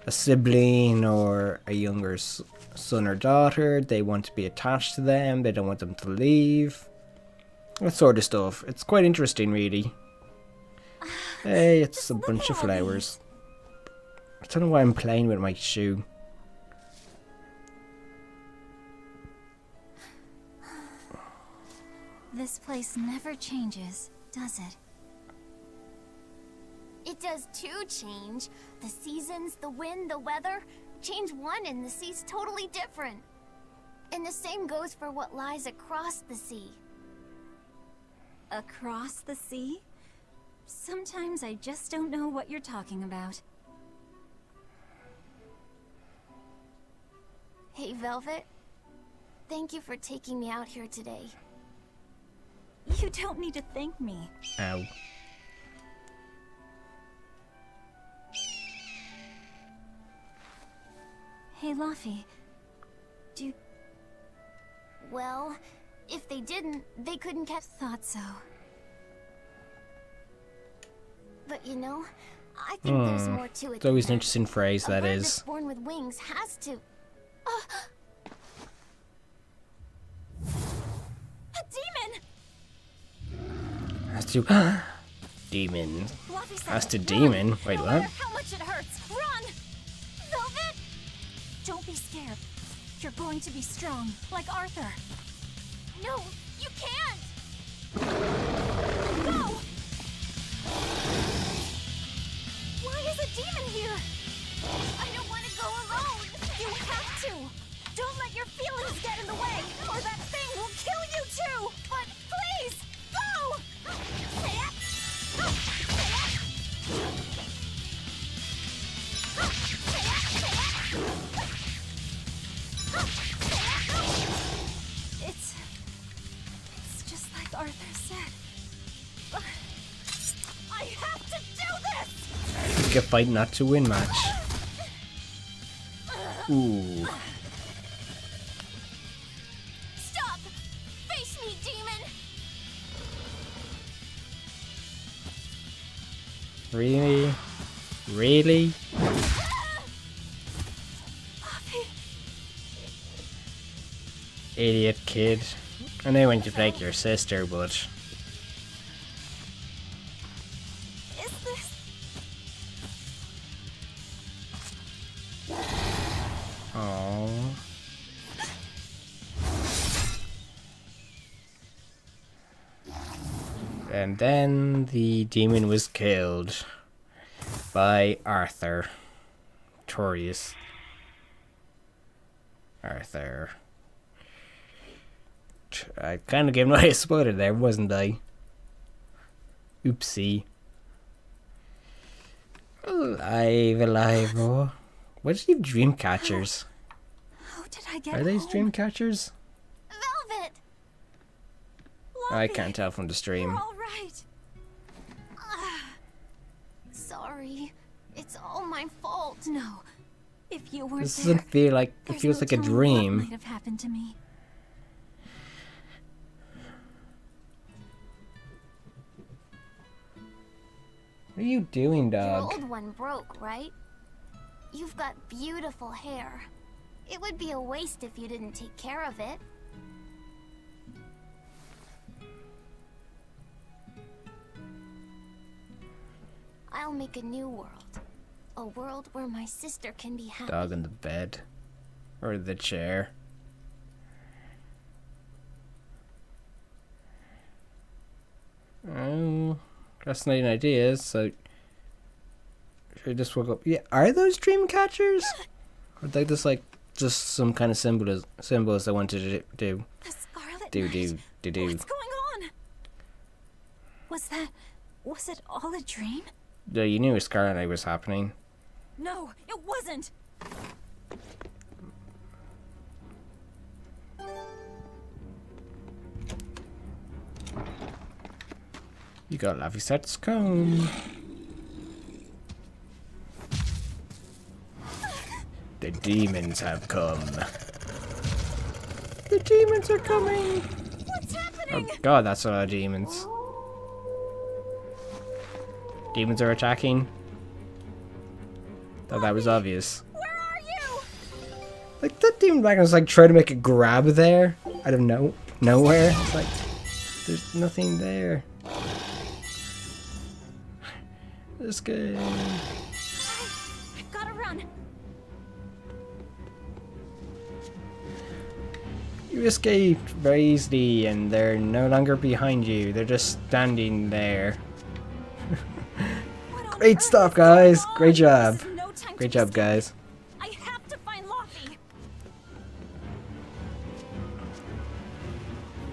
sibling or a younger son or daughter. They want to be attached to them. They don't want them to leave. That sort of stuff. It's quite interesting, really. Hey, it's a bunch of flowers. I don't know why I'm playing with my shoe. This place never changes, does it? It does too change. The seasons, the wind, the weather. Change one and the sea's totally different. And the same goes for what lies across the sea. Across the sea? Sometimes I just don't know what you're talking about. Hey, Velvet. Thank you for taking me out here today. You don't need to thank me. Ow. Hey, Laufey. Well, if they didn't, they couldn't catch... Thought so. But you know, I think there's more to it. It's always than an interesting phrase, A that bird is. that's born with wings has to. A demon! Has to. Demon. Fluffy said, Has to "Run, demon. Wait, no what? matter how much it hurts, run! Velvet! Don't be scared. You're going to be strong, like Arthur. No, you can't! Go! Why is a demon here? I don't want to go alone! You have to! Don't let your feelings get in the way, or that thing will kill you too! But please, go! It's just like Arthur said. I have to do this! Pick a fight not to win match. Ooh. Stop! Face me, demon! Really? Really? Idiot kid. I know when you break your sister, but Is this... oh. And then the demon was killed by Arthur. Torius. Arthur. I kind of gave away a spoiler there, wasn't I? Oopsie. Alive, oh. What did you have dream catchers? How did I get Are these home? dream catchers? Velvet! I can't tell from the You're stream. all right. Sorry. It's all my fault. No. If you weren't This there, doesn't feel like, it there's feels no like a telling dream. What might have happened to me. What are you doing, Your dog? old one broke, right? You've got beautiful hair. It would be a waste if you didn't take care of it. I'll make a new world. A world where my sister can be happy. Dog in the bed. Or the chair. Oh, fascinating ideas. So, should I just woke up? Yeah, are those dream catchers? Or are they just some kind of symbols I wanted to do? The Scarlet Do. What's going on? Was it all a dream? Yeah, you knew a Scarlet Night was happening. No, it wasn't. You got Lavissette's comb. The demons have come. The demons are coming. What's happening? Oh god, that's a lot of demons. Demons are attacking. Thought that was obvious. Where are you? Like that demon back was like trying to make a grab there. I don't know. Nowhere. It's like there's nothing there. This guy. Gotta run. You escaped very easily and they're no longer behind you. They're just standing there. Great stuff, guys. Great job. Great job, guys. I have to find Luffy.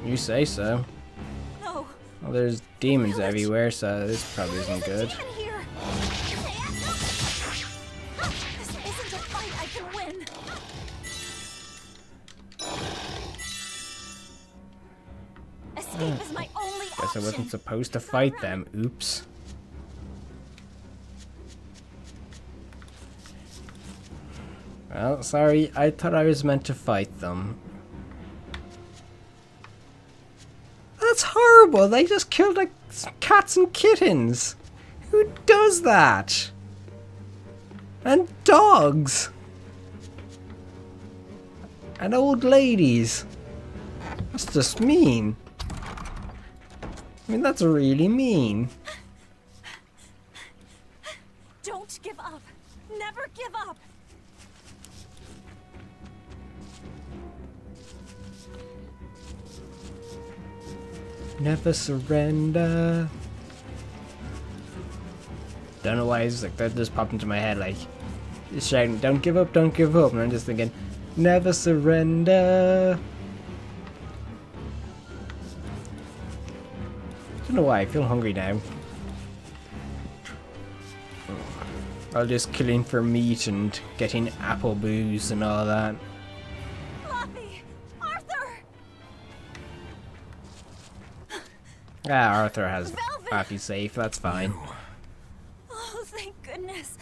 You say so. No. Well, there's demons everywhere, so this probably isn't good. Demon here. This isn't a fight I can win. Escape is my only Guess I option. wasn't supposed to fight them. Oops. Well, sorry. I thought I was meant to fight them. That's horrible. They just killed like cats and kittens. Who does that? And dogs! And old ladies! That's just mean. I mean, that's really mean. Don't give up. Never give up. Never surrender. Don't know why it's like that just popped into my head, like just shouting, don't give up, and I'm just thinking, never surrender. Don't know why, I feel hungry now. I'll just killing for meat and getting apple booze and all that. Fluffy! Arthur! Ah, Arthur has Fluffy safe, that's fine. Oh, thank goodness.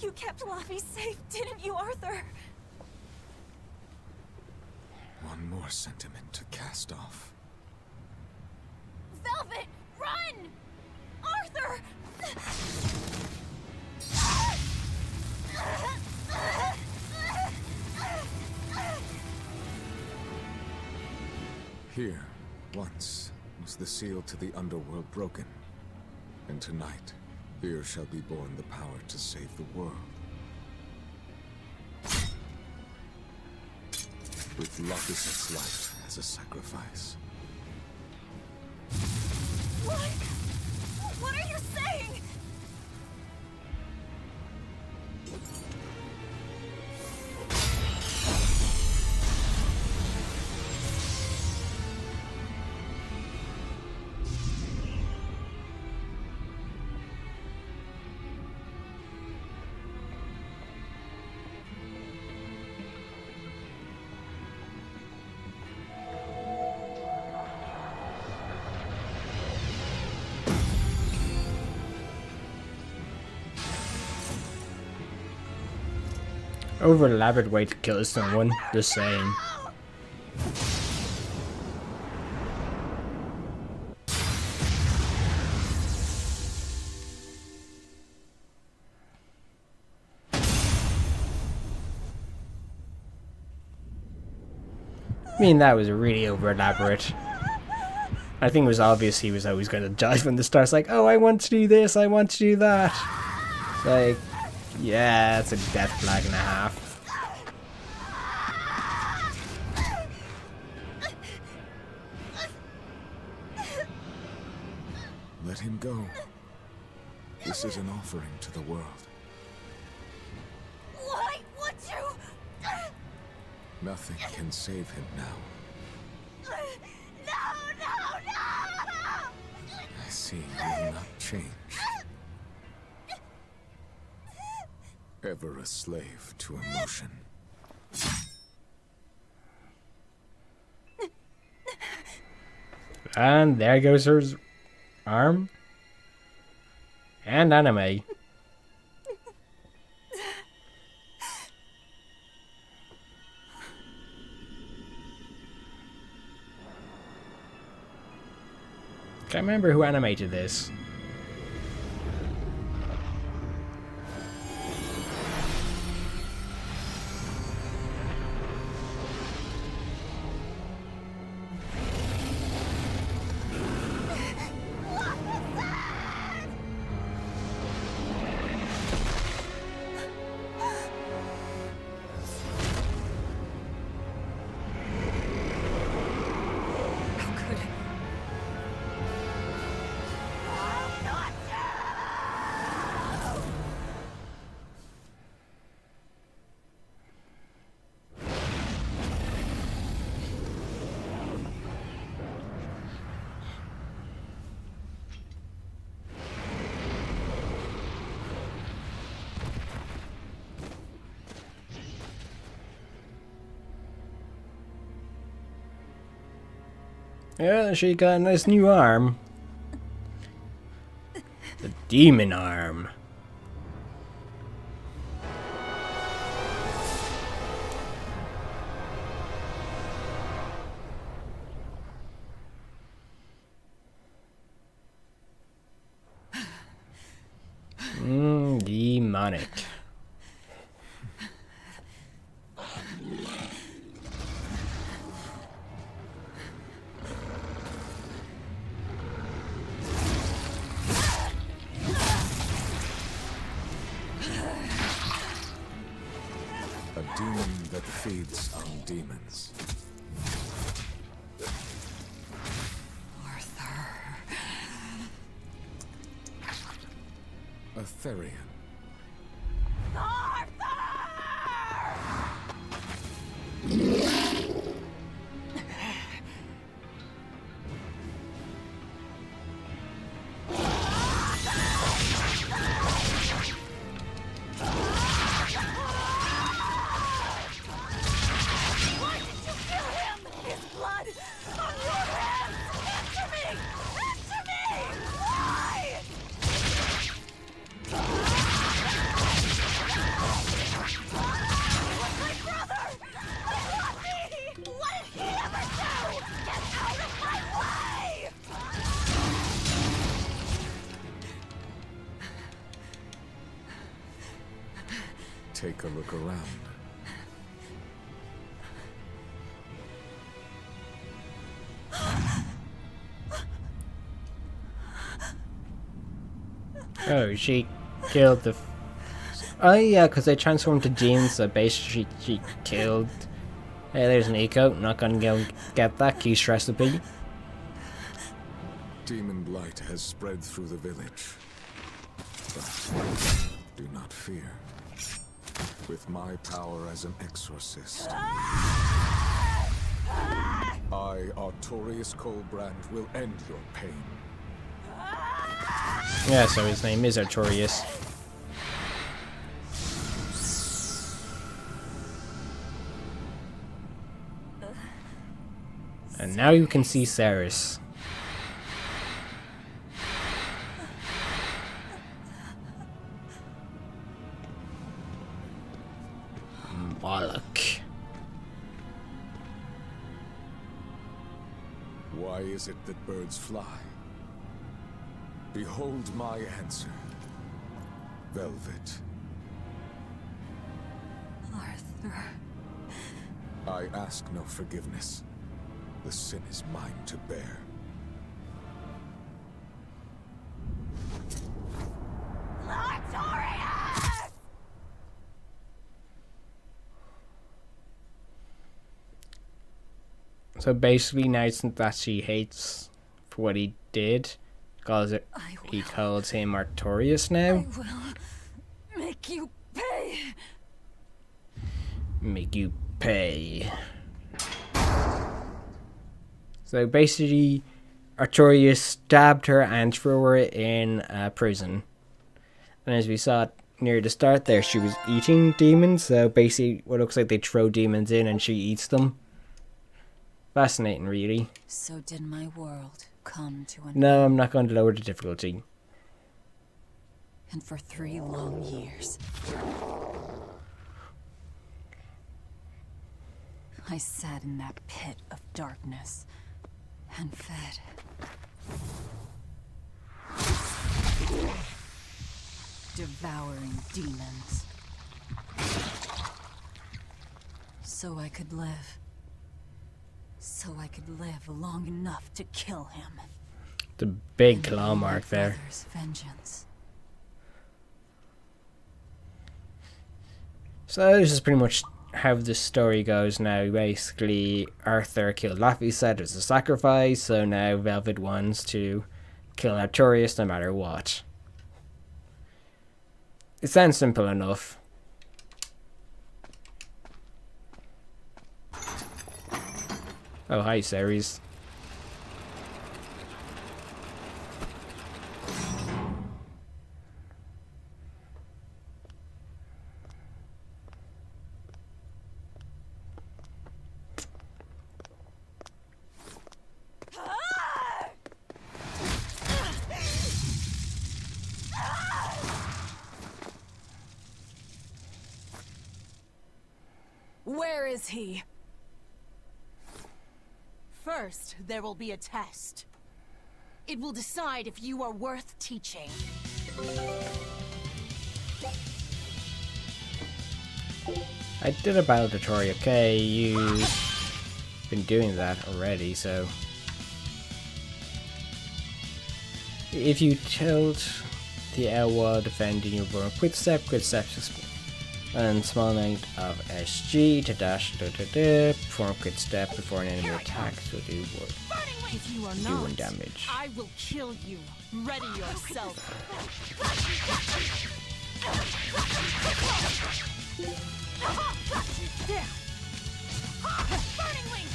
You kept Luffy safe, didn't you, Arthur? One more sentiment to cast off. Velvet, run! Arthur! Here, once, was the seal to the underworld broken. And tonight, here shall be born the power to save the world. With Locus's life as a sacrifice. What? What are you saying? Over elaborate way to kill someone, just saying. I mean, that was really over elaborate. I think it was obvious he was always going to die from the start. It's like, oh, I want to do this, I want to do that. Like, yeah, it's a death flag and a half. Let him go. This is an offering to the world. Why would you? Nothing can save him now. No! I see you will not change. Ever a slave to emotion. And there goes her arm. And anime. Can't remember who animated this. Yeah, she got a nice new arm. The demon arm. Demonic. demons. Arthur. A Therian. Take a look around. Oh, she killed the... Oh yeah, because they transformed to demons, so basically she killed... Hey, there's Nico. Not gonna go get that Keith's recipe. Demon blight has spread through the village. But do not fear. With my power as an exorcist, I, Artorius Colbrand, will end your pain. Yeah, so his name is Artorius. And now you can see Ceres. Moloch. Why is it that birds fly? Behold my answer. Velvet. Arthur. I ask no forgiveness. The sin is mine to bear. So basically now it's not that she hates for what he did, because he calls him Artorius now. I will make you pay. Make you pay. So basically Artorius stabbed her and threw her in prison. And as we saw near the start there, she was eating demons, so basically what looks like they throw demons in and she eats them. Fascinating, really. So did my world come to an end. No, I'm not going to lower the difficulty. And for 3 long years, I sat in that pit of darkness and fed. Devouring demons. So I could live. So I could live long enough to kill him. The big claw mark there. Brother's vengeance. So this is pretty much how the story goes now. Basically, Arthur killed Laphicet as a sacrifice, so now Velvet wants to kill Artorius no matter what. It sounds simple enough. Oh, hi, Ceres. Where is he? First, there will be a test. It will decide if you are worth teaching. I did a battle tutorial, okay? You've been doing that already, so... If you tilt the L while defending your bone, quick step, And small amount of SG to dash, perform a quick step before an enemy attacks will do If you are do not, 1 damage. I will kill you. Ready yourself. There. Burning wing.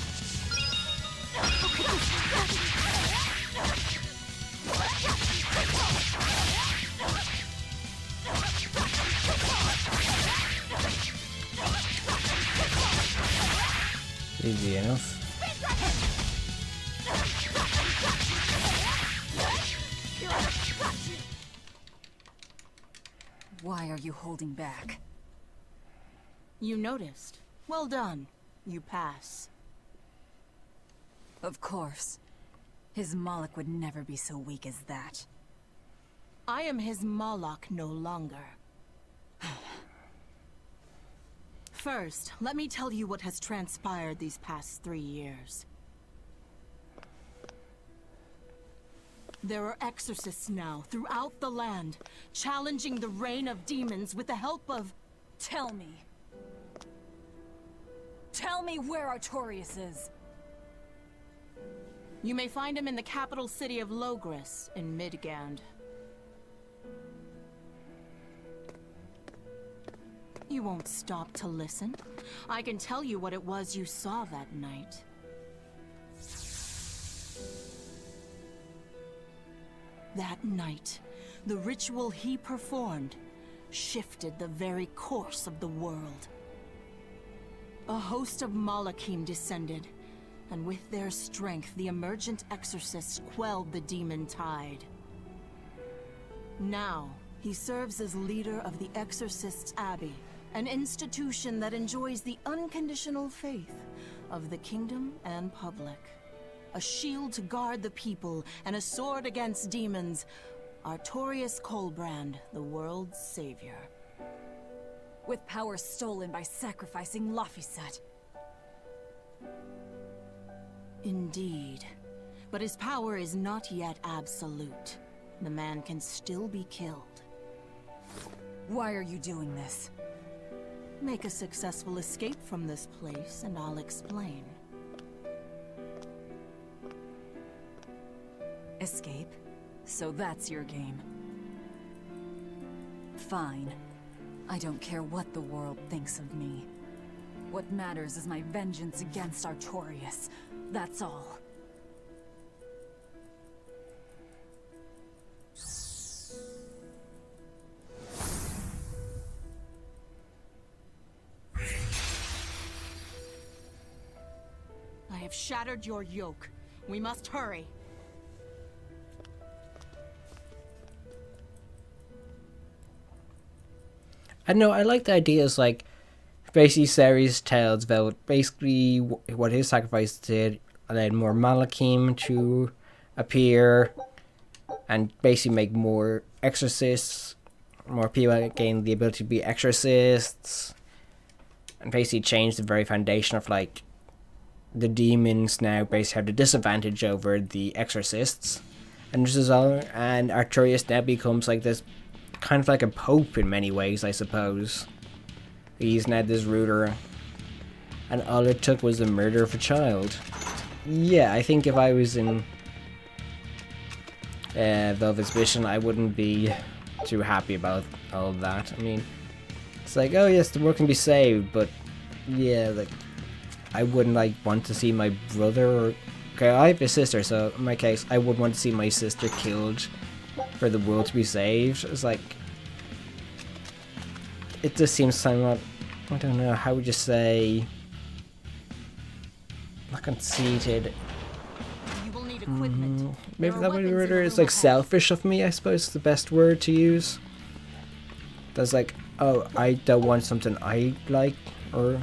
Easy enough. Why are you holding back? You noticed. Well done. You pass. Of course. His Moloch would never be so weak as that. I am his Moloch no longer. First, let me tell you what has transpired these past 3 years. There are exorcists now throughout the land, challenging the reign of demons with the help of... Tell me. Tell me where Artorias is. You may find him in the capital city of Logris in Midgand. You won't stop to listen. I can tell you what it was you saw that night. That night, the ritual he performed shifted the very course of the world. A host of Malachim descended, and with their strength, the emergent exorcists quelled the demon tide. Now, he serves as leader of the Exorcists' Abbey, an institution that enjoys the unconditional faith of the kingdom and public. A shield to guard the people and a sword against demons, Artorias Colbrand, the world's savior. With power stolen by sacrificing Laphicet. Indeed. But his power is not yet absolute. The man can still be killed. Why are you doing this? Make a successful escape from this place, and I'll explain. Escape? So that's your game. Fine. I don't care what the world thinks of me. What matters is my vengeance against Artorias. That's all. I have shattered your yoke. We must hurry. I know, I like the ideas, like, basically Ceres tells about basically what his sacrifice did, allowed more Malachim to appear, and basically make more exorcists, more people gain the ability to be exorcists, and basically change the very foundation of, like, the demons now basically have the disadvantage over the exorcists, and this is all, and Artorias now becomes like this, kind of like a pope in many ways, I suppose. He's now this ruler, and all it took was the murder of a child. Yeah, I think if I was in Velvet's mission, I wouldn't be too happy about all of that. I mean, it's like, oh yes, the world can be saved, but yeah, like, I wouldn't like want to see my brother, or okay, I have a sister, so in my case, I would want to see my sister killed for the world to be saved. It's like, it just seems somewhat, I don't know, how would you say, not conceited. You will need equipment. Maybe that would be better. It's like selfish of me, I suppose is the best word to use. That's like, oh, I don't want something I like, or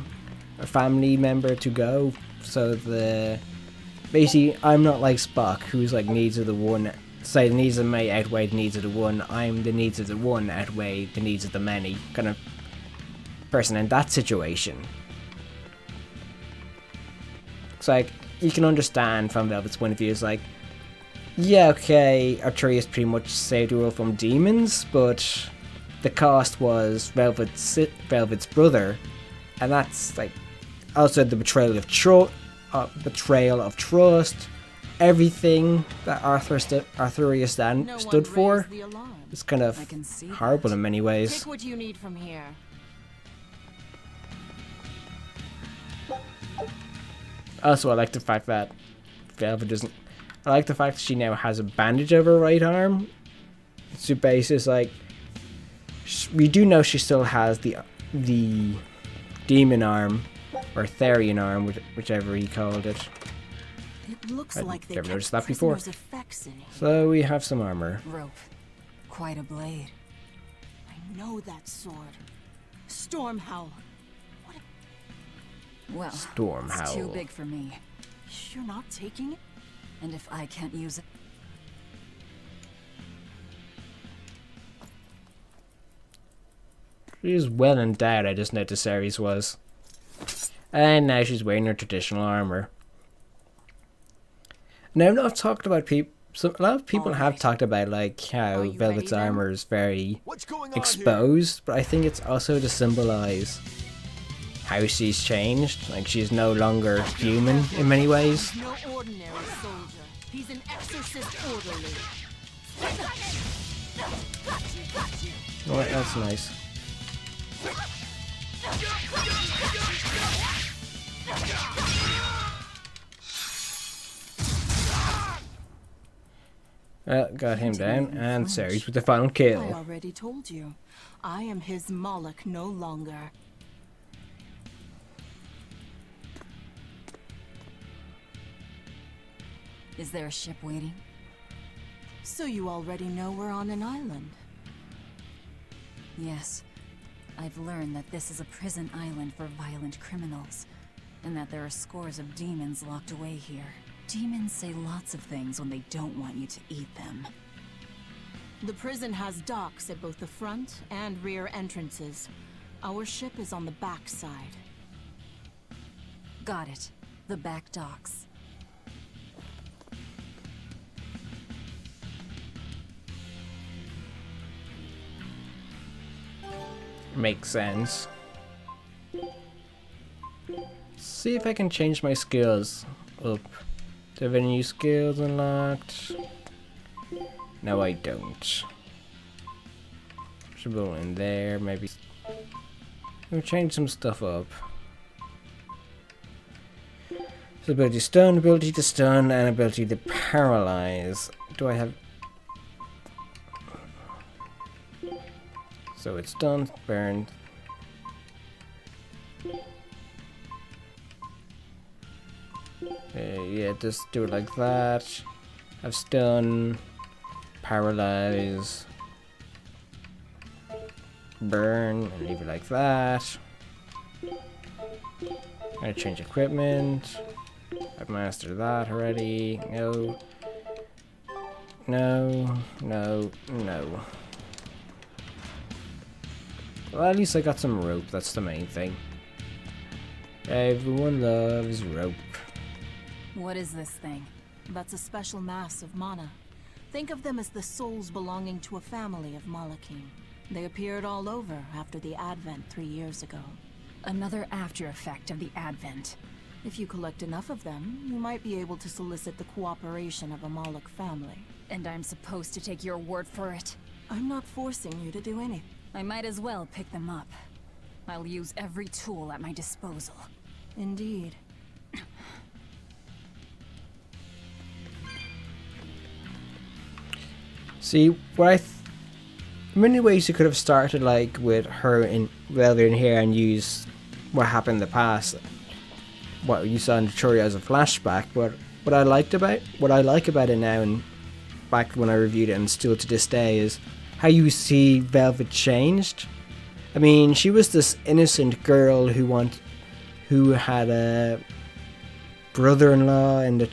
a family member to go, so the basically I'm not like Spock, who's like needs of the one, say the needs of the many outweigh the needs of the one. I'm the needs of the one outweigh the needs of the many kind of person in that situation. It's like, you can understand from Velvet's point of view, it's like, yeah, okay, Artorias pretty much saved the world from demons, but the cost was Velvet's brother, and that's like also the betrayal of trust, everything that Arthuria stood for. It's kind of horrible in many ways. Take what you need from here. Also, I like the fact that Velvet doesn't. I like the fact that she now has a bandage over her right arm. So basis like we do know she still has the demon arm or Therian arm, whichever he called it. It looks like they never kept noticed that before. prisoners' effects in it. So we have some armor. Rope. Quite a blade. I know that sword. Storm Howl. Well, Storm it's too Howl. big for me. You're not taking it? And if I can't use it... She was well endowed, I just noticed Ceres was. And now she's wearing her traditional armor. Now, I've talked about people. So a lot of people have talked about like how Velvet's armor is very exposed, but I think it's also to symbolize how she's changed. Like she's no longer human in many ways. No ordinary soldier. He's an exorcist orderly. Oh, that's nice. Got him down, and Ceres with the final I kill. already told you. I am his Moloch no longer. Is there a ship waiting? So you already know we're on an island. Yes. I've learned that this is a prison island for violent criminals, and that there are scores of demons locked away here. Demons say lots of things when they don't want you to eat them. The prison has docks at both the front and rear entrances. Our ship is on the back side. Got it. The back docks. Makes sense. See if I can change my skills up. Do I have any new skills unlocked? No, I don't. Should go in there, maybe. We'll change some stuff up. So ability to stun, and ability to paralyze. Do I have... So it's done, burned. Yeah, just do it like that. Have stun, paralyze, burn, and leave it like that. I'm gonna change equipment. I've mastered that already. No. No, no, no. Well, at least I got some rope, that's the main thing. Everyone loves rope. What is this thing? That's a special mass of mana. Think of them as the souls belonging to a family of Malachim. They appeared all over after the Advent 3 years ago. Another after effect of the Advent. If you collect enough of them, you might be able to solicit the cooperation of a Moloch family. And I'm supposed to take your word for it? I'm not forcing you to do anything. I might as well pick them up. I'll use every tool at my disposal. Indeed. See, what many ways you could have started like with her in Velvet in here and use what happened in the past. What you saw in Arthuria as a flashback, but what I like about it now and back when I reviewed it and still to this day is how you see Velvet changed. I mean, she was this innocent girl who had a brother-in-law in the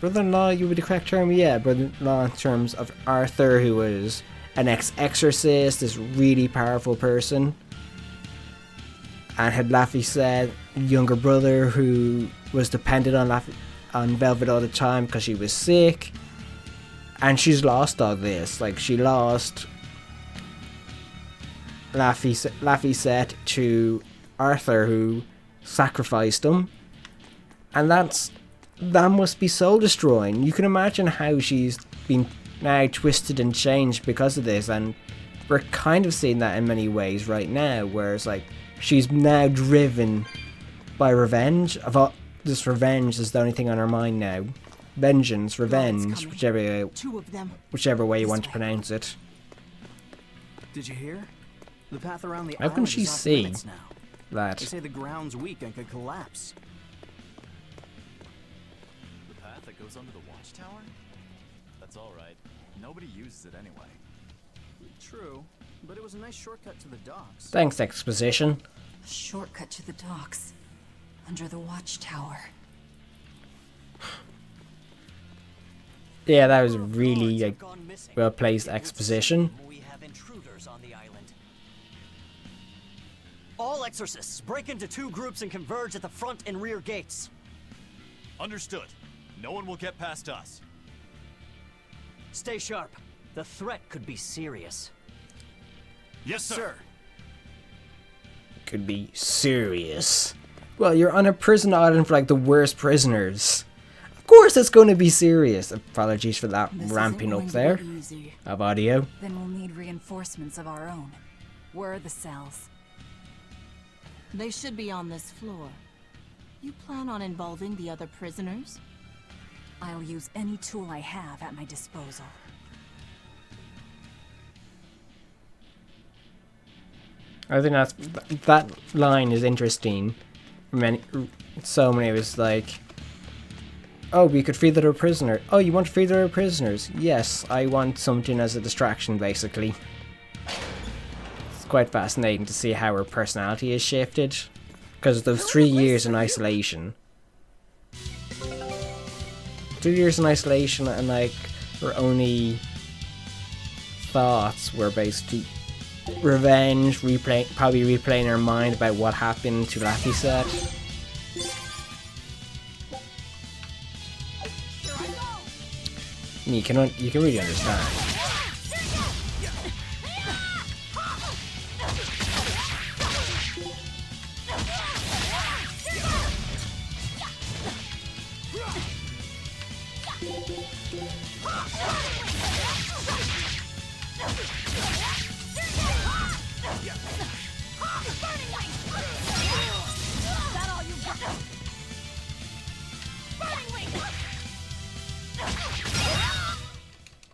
brother-in-law, you would the correct term? Yeah, brother-in-law in terms of Arthur, who was an ex-exorcist, this really powerful person. And had Laffy said, younger brother who was dependent on Velvet all the time because she was sick. And she's lost all this. Like, she lost Laffy said to Arthur, who sacrificed him. And that must be soul destroying. You can imagine how she's been now twisted and changed because of this, and we're kind of seeing that in many ways right now, where it's like she's now driven by revenge. This revenge is the only thing on her mind now. Vengeance, revenge, whichever way you want to pronounce it. Did you hear? The path around the How can she see that? They say the ground's weak and could collapse. The path that goes under the watchtower? That's all right. Nobody uses it anyway. True, but it was a nice shortcut to the docks. Thanks, exposition. A shortcut to the docks. Under the watchtower. Yeah, that was really well-placed exposition. We have intruders on the island. All exorcists break into 2 groups and converge at the front and rear gates. Understood. No one will get past us. Stay sharp. The threat could be serious. Yes, sir. Could be serious. Well, you're on a prison island for like the worst prisoners. Of course it's going to be serious. Apologies for that ramping up there of audio. Then we'll need reinforcements of our own. Where are the cells? They should be on this floor. You plan on involving the other prisoners? I'll use any tool I have at my disposal. I think that line is interesting. So many of us like, oh, we could free the other prisoner. Oh, you want to free the other prisoners? Yes, I want something as a distraction, basically. It's quite fascinating to see how her personality is shifted because of those 3 years in isolation. 2 years in isolation, and like her only thoughts were basically revenge, probably replaying her mind about what happened to Laffy set. You can really understand.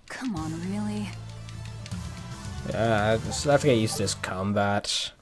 Come on, really? Yeah, I just have to get used to this combat.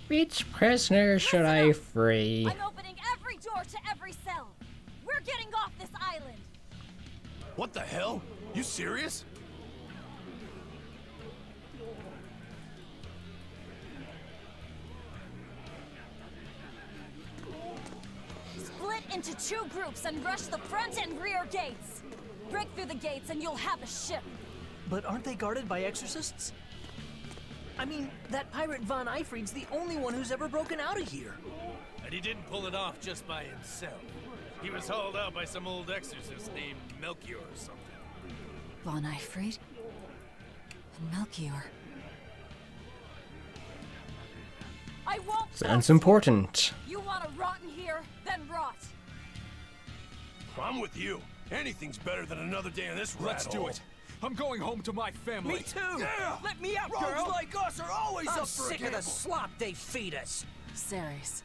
Which prisoner should I free? I'm opening every door to every cell. We're getting off this island. What the hell? You serious? Split into 2 groups and rush the front and rear gates. Break through the gates and you'll have a ship. But aren't they guarded by exorcists? I mean, that pirate Von Eyfried's the only one who's ever broken out of here. And he didn't pull it off just by himself. He was hauled out by some old exorcist named Melchior or something. Von Eyfried? And Melchior. I won't. Sounds important. You want to rot in here? Then rot. I'm with you. Anything's better than another day in this rat Let's do hole. it. I'm going home to my family. Me too! Yeah! Let me out, Rogues girl! like us are always I'm up for a sick of the gamble. slop they feed us. Ceres.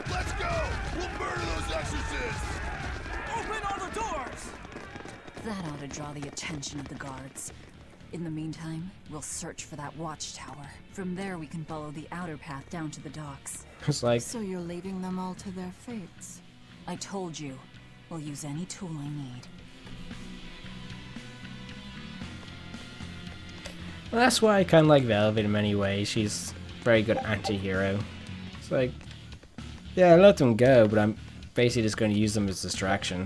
Let's go! We'll murder those exorcists! Open all the doors! That ought to draw the attention of the guards. In the meantime, we'll search for that watchtower. From there, we can follow the outer path down to the docks. It's like... So you're leaving them all to their fates? I told you, we'll use any tool I need. Well, that's why I kind of like Velvet in many ways. She's a very good anti-hero. It's like, yeah, I let them go, but I'm basically just going to use them as distraction.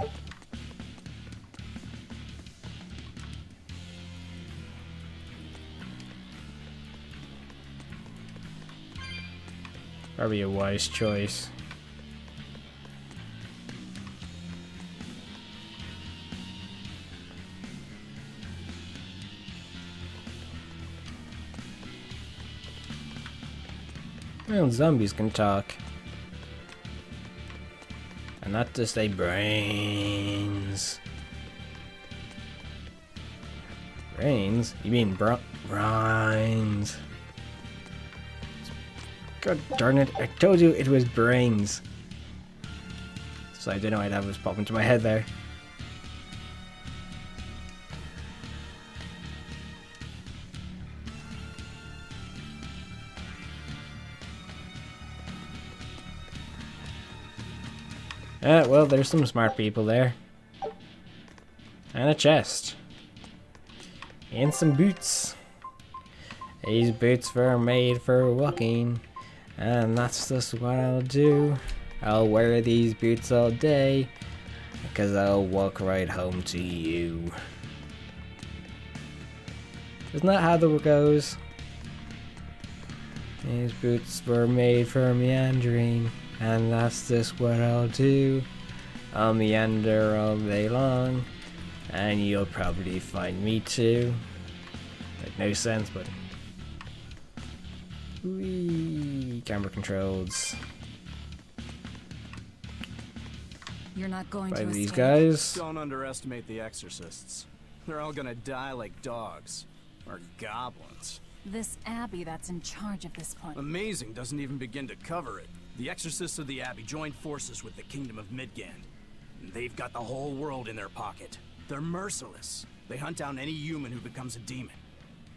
Probably a wise choice. Well, zombies can talk. And not just say brains. Brains? You mean brains? God darn it, I told you it was brains. So I didn't know I'd have this pop into my head there. Well, there's some smart people there. And a chest. And some boots. These boots were made for walking. And that's just what I'll do. I'll wear these boots all day. Because I'll walk right home to you. Isn't that how the goes? These boots were made for meandering. And that's just what I'll do. I'll meander all day long. And you'll probably find me too. Like, no sense, but... Whee! Camera controls. You're not going By to these escape. guys. Don't underestimate the exorcists. They're all gonna die like dogs. Or goblins. This Abbey that's in charge of this place. Amazing doesn't even begin to cover it. The exorcists of the Abbey joined forces with the Kingdom of Midgand. They've got the whole world in their pocket. They're merciless. They hunt down any human who becomes a demon.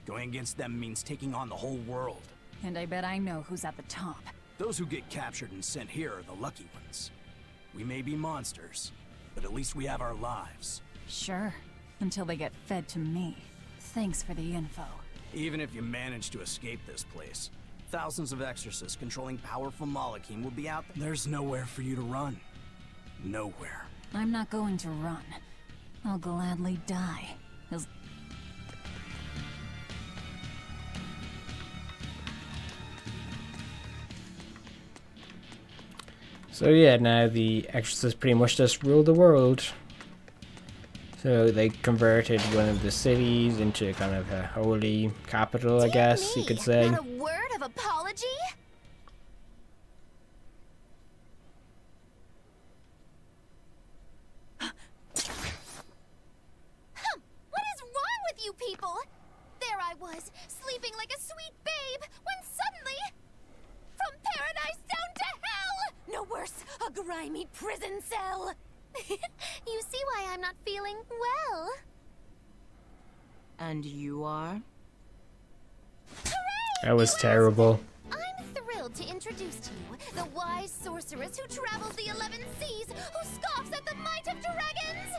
Going against them means taking on the whole world. And I bet I know who's at the top. Those who get captured and sent here are the lucky ones. We may be monsters, but at least we have our lives. Sure, until they get fed to me. Thanks for the info. Even if you manage to escape this place, thousands of exorcists controlling powerful Malachim will be out there. There's nowhere for you to run. Nowhere. I'm not going to run. I'll gladly die. So yeah, now the exorcists pretty much just rule the world. So they converted one of the cities into kind of a holy capital, I guess you could say. Not a word of apology? What is wrong with you people? There I was, sleeping like a sweet babe, when suddenly... From paradise down to hell! No worse, a grimy prison cell! You see why I'm not feeling well. And you are? Hooray! That was terrible. I'm thrilled to introduce to you the wise sorceress who travels the 11 seas, who scoffs at the might of dragons!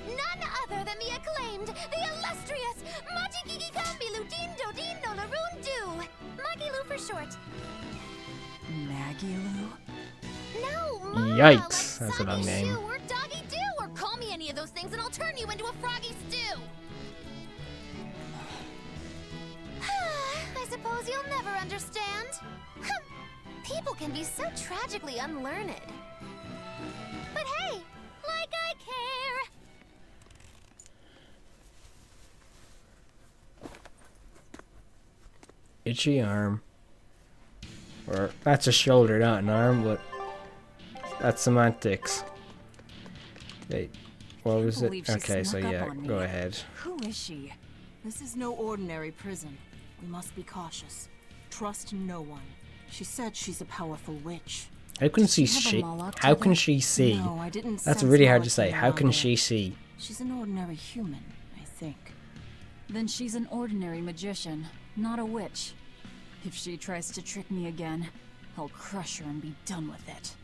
None other than the acclaimed, the illustrious Machikiki Kambilu Dindo Dindo Larundu! Magilu for short. Magilu? No, Yikes, that's a long name. Shoe or Doggy Doo, or call me any of those things and I'll turn you into a froggy stew! I suppose you'll never understand. People can be so tragically unlearned. But hey, like I care! Itchy arm. Or, that's a shoulder, not an arm, but... That's semantics. Wait, what was it? Okay, so yeah, go ahead. Who is she? This is no ordinary prison. We must be cautious. Trust no one. She said she's a powerful witch. How can she see? How can she see? No, I didn't That's sense really hard to Malachim say. How around can there. she see? She's an ordinary human, I think. Then she's an ordinary magician, not a witch. If she tries to trick me again, I'll crush her and be done with it.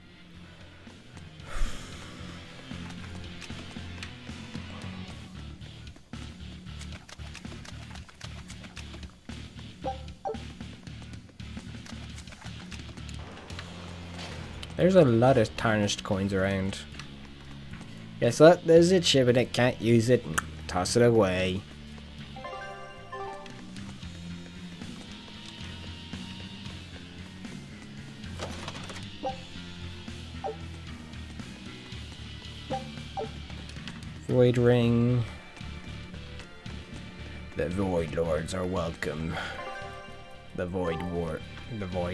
There's a lot of tarnished coins around. Guess what? There's a chip in it, can't use it. Toss it away. Void ring. The Void Lords are welcome. The Void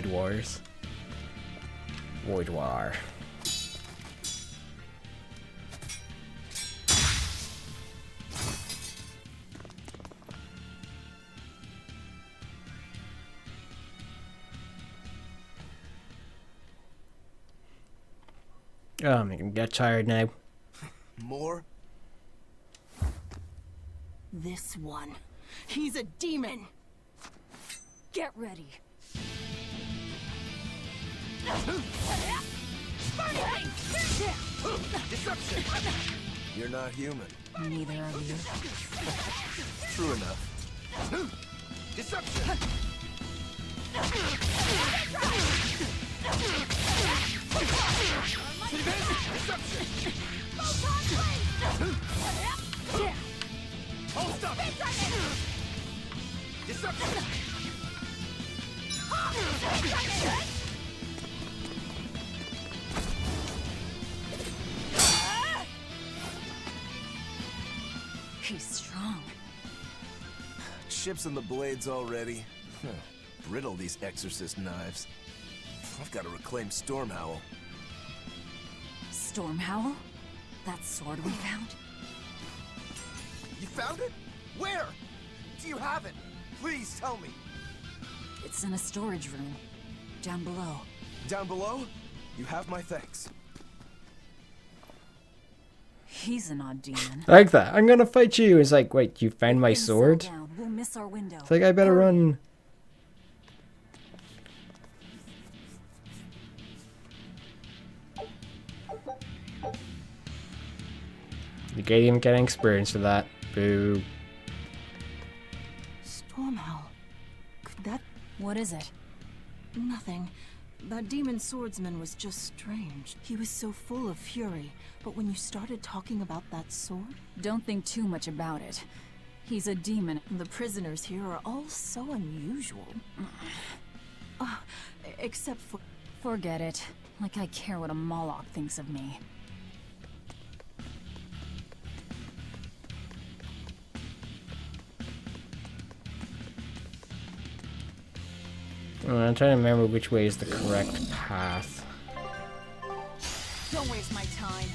Wars. Void War. Oh, I'm gonna get tired now. More? This one. He's a demon. Get ready. Disruption! You're not human. Neither are you. True enough. Disruption! Disruption! Hold up! Disruption! He's strong. Chips in the blades already. Brittle, these exorcist knives. I've got to reclaim Stormhowl. Stormhowl? That sword we found? You found it? Where? Do you have it? Please tell me. It's in a storage room. Down below. Down below? You have my thanks. He's an odd demon. I like that. I'm gonna fight you. It's like, wait, you found my sword? Down. We'll miss our window. It's like, I better run. You're getting experience for that. Boo. Stormhowl. Could that... What is it? Nothing. That demon swordsman was just strange. He was so full of fury, but when you started talking about that sword... Don't think too much about it. He's a demon. The prisoners here are all so unusual. Except for... Forget it. Like I care what a Moloch thinks of me. I'm trying to remember which way is the correct path. Don't waste my time.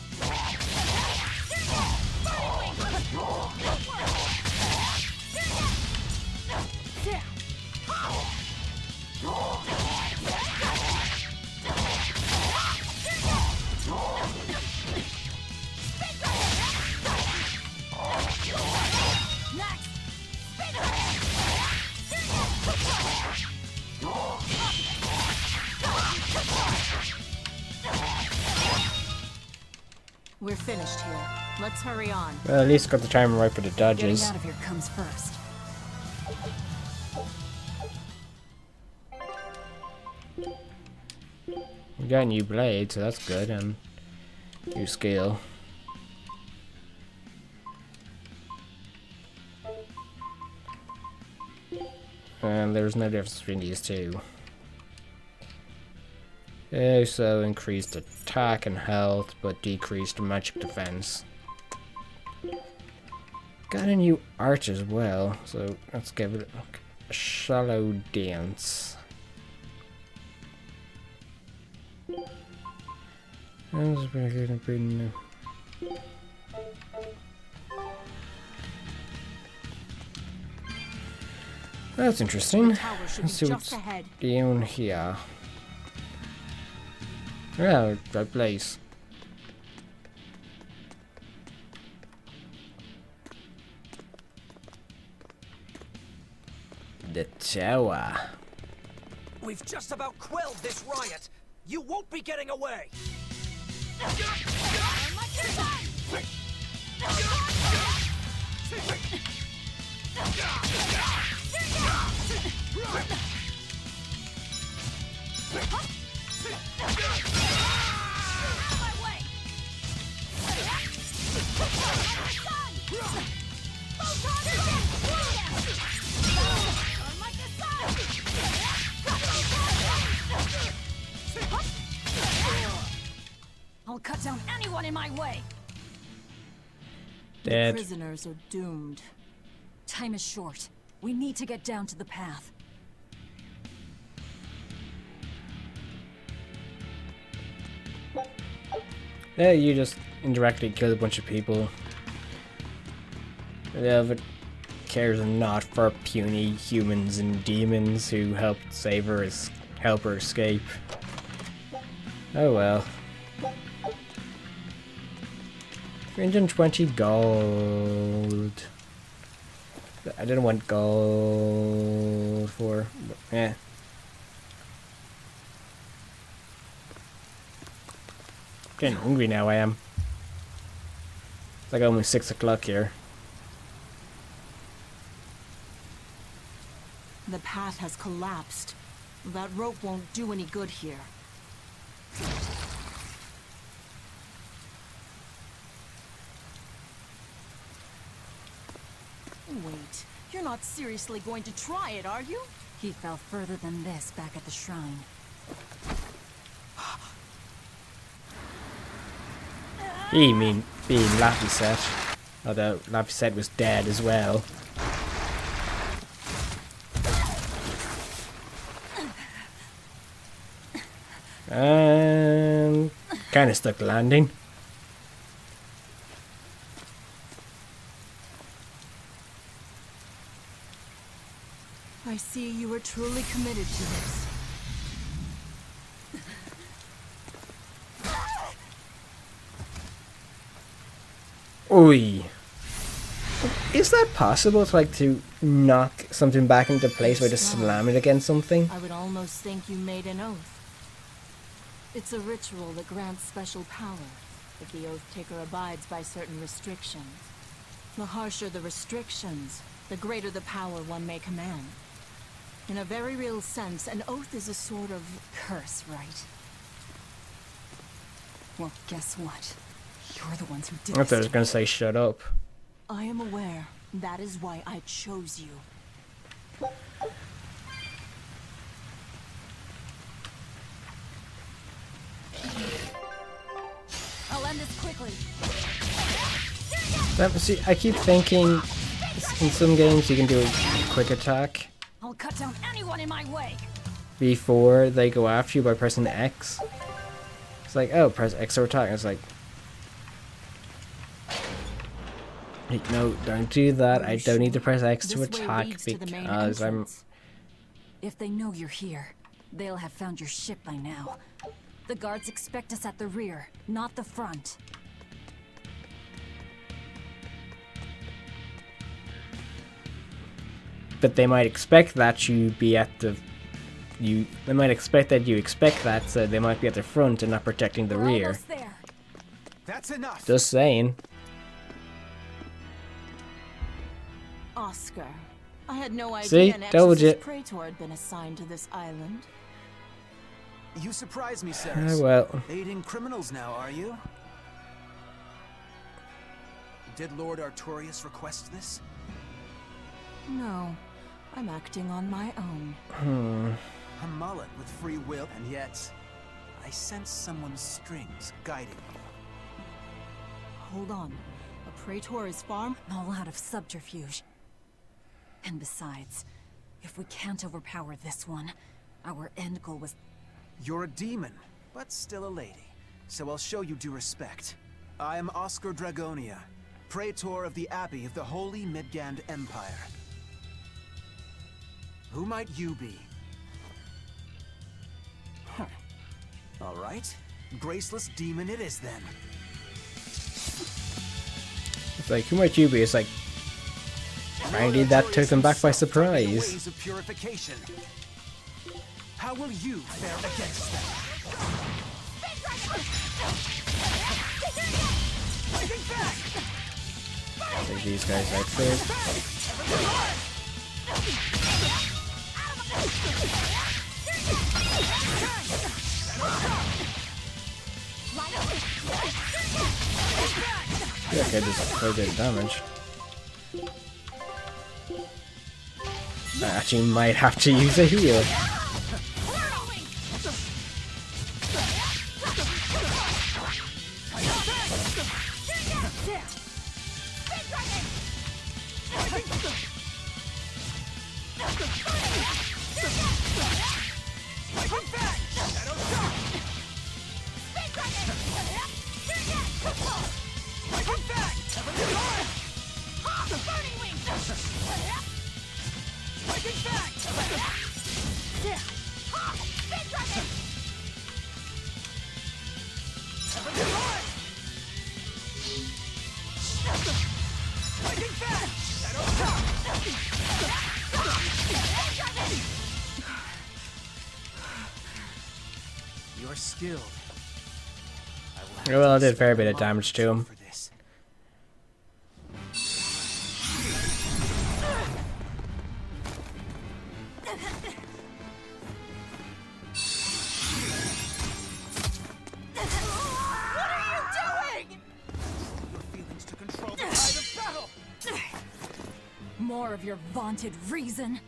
We're finished here. Let's hurry on. Well, at least got the time right for the dodges. Getting out of here comes first. We got a new blade, so that's good, and new skill. And there's no difference between these two. So increased attack and health, but decreased magic defense. Got a new art as well, so let's give it a shallow dance. That's interesting. Let's see what's down here. Yeah, right place. The tower. We've just about quelled this riot. You won't be getting away. I'll cut down anyone in my way. Dead. The prisoners are doomed. Time is short. We need to get down to the path. Yeah, you just indirectly killed a bunch of people. Yeah, but cares not for puny humans and demons who helped save her, help her escape. Oh well. 320 gold. I didn't want gold for, but yeah. Getting hungry now, I am. It's like almost 6 o'clock here. The path has collapsed. That rope won't do any good here. Wait, you're not seriously going to try it, are you? He fell further than this back at the shrine. You mean being Laphicet, although Laphicet was dead as well. And kind of stuck landing. I see you were truly committed to this. Oi. Is that possible to knock something back into place by just slam it against something? I would almost think you made an oath. It's a ritual that grants special power if the oath taker abides by certain restrictions. The harsher the restrictions, the greater the power one may command. In a very real sense, an oath is a sort of curse, right? Well, guess what? You're the ones who did I thought I was this. going to say shut up. I am aware. That is why I chose you. I'll end this quickly. See, I keep thinking in some games you can do a quick attack I'll cut down anyone in my way. before they go after you by pressing X. It's like, oh, press X to attack. It's like, no, don't do that. I don't need to press X to attack because I'm... If they know you're here, they'll have found your ship by now. The guards expect us at the rear, not the front. But they might expect that you be at the... They might expect that you expect that, so they might be at the front and not protecting the rear. Almost there. That's enough. Just saying. Oscar, I had no idea See? an Told Exorcist you. Praetor had been assigned to this island. You surprise me, Ceres. Well. Aiding criminals now, are you? Did Lord Artorius request this? No, I'm acting on my own. A mullet with free will, and yet I sense someone's strings guiding you. Hold on. A Praetor is far... All out of subterfuge. And besides, if we can't overpower this one, our end goal was... You're a demon, but still a lady, so I'll show you due respect. I am Oscar Dragonia, Praetor of the Abbey of the Holy Midgand Empire. Who might you be? Huh. All right, graceless demon it is then. It's like, who might you be? It's like, Apparently that took them back by surprise. Ways of purification. How will you fare against them? Take these guys out first. Yeah, okay, just quite a bit of damage. I actually might have to use a heal. You're skilled. Well, I did a fair bit of damage to him. More of your vaunted reason.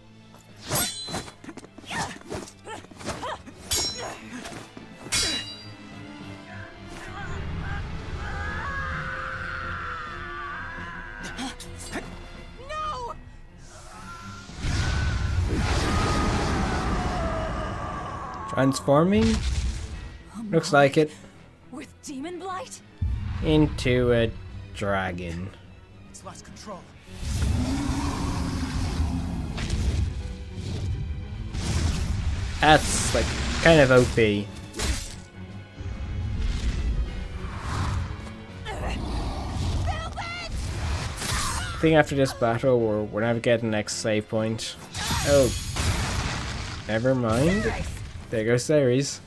No! Transforming? Looks like it. With demon blight? Into a dragon. It's lost control. That's like kind of OP. I think after this battle we're never getting the next save point. Oh. Never mind. There goes Ceres.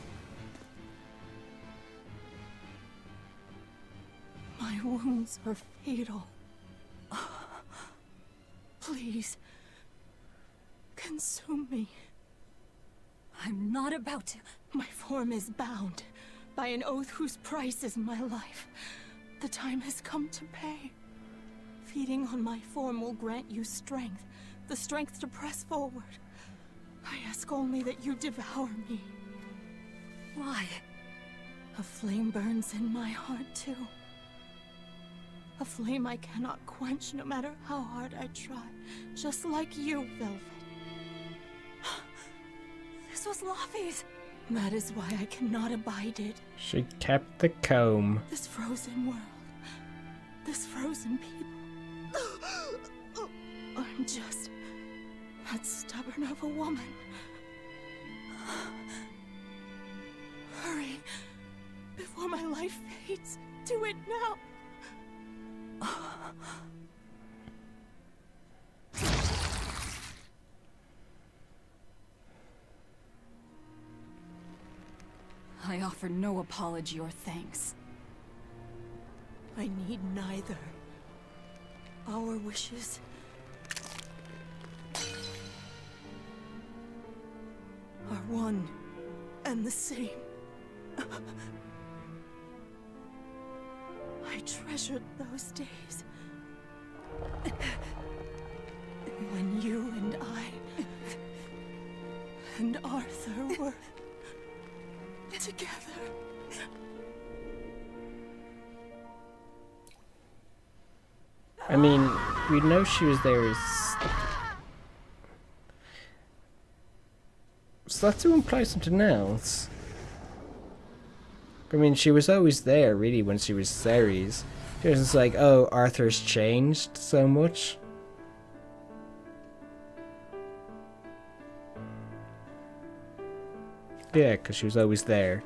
My wounds are fatal. Please, consume me. I'm not about to. My form is bound by an oath whose price is my life. The time has come to pay. Feeding on my form will grant you strength, the strength to press forward. I ask only that you devour me. Why? A flame burns in my heart too. A flame I cannot quench no matter how hard I try. Just like you, Velvet. This was Laufey's. That is why I cannot abide it. She kept the comb. This frozen world. This frozen people. I'm just that stubborn of a woman. Hurry, before my life fades. Do it now. I offer no apology or thanks. I need neither. Our wishes are one and the same. I treasured those days when you and I and Arthur were together. I mean, we know she was there so that's to imply something else. I mean, she was always there, really, when she was Ceres. She was just like, oh, Arthur's changed so much. Yeah, because she was always there.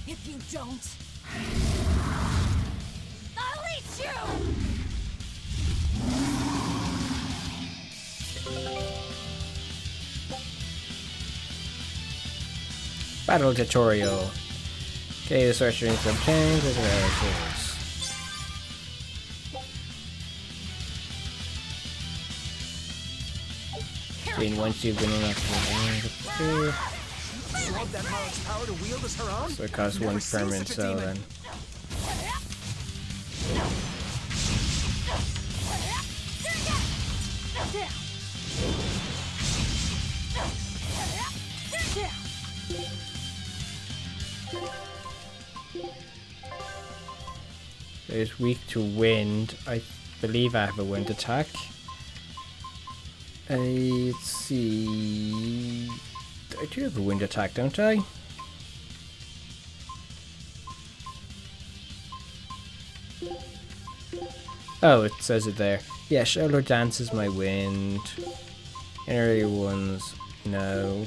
If you don't, I'll eat you! Battle tutorial. Okay, the search rings obtained with relatives. Once you've been enough so it costs one permanent cell then. It's weak to wind. I believe I have a wind attack. Let's see. I do have a wind attack, don't I? Oh, it says it there. Yeah, Shallow Dance is my wind. Area ones, no.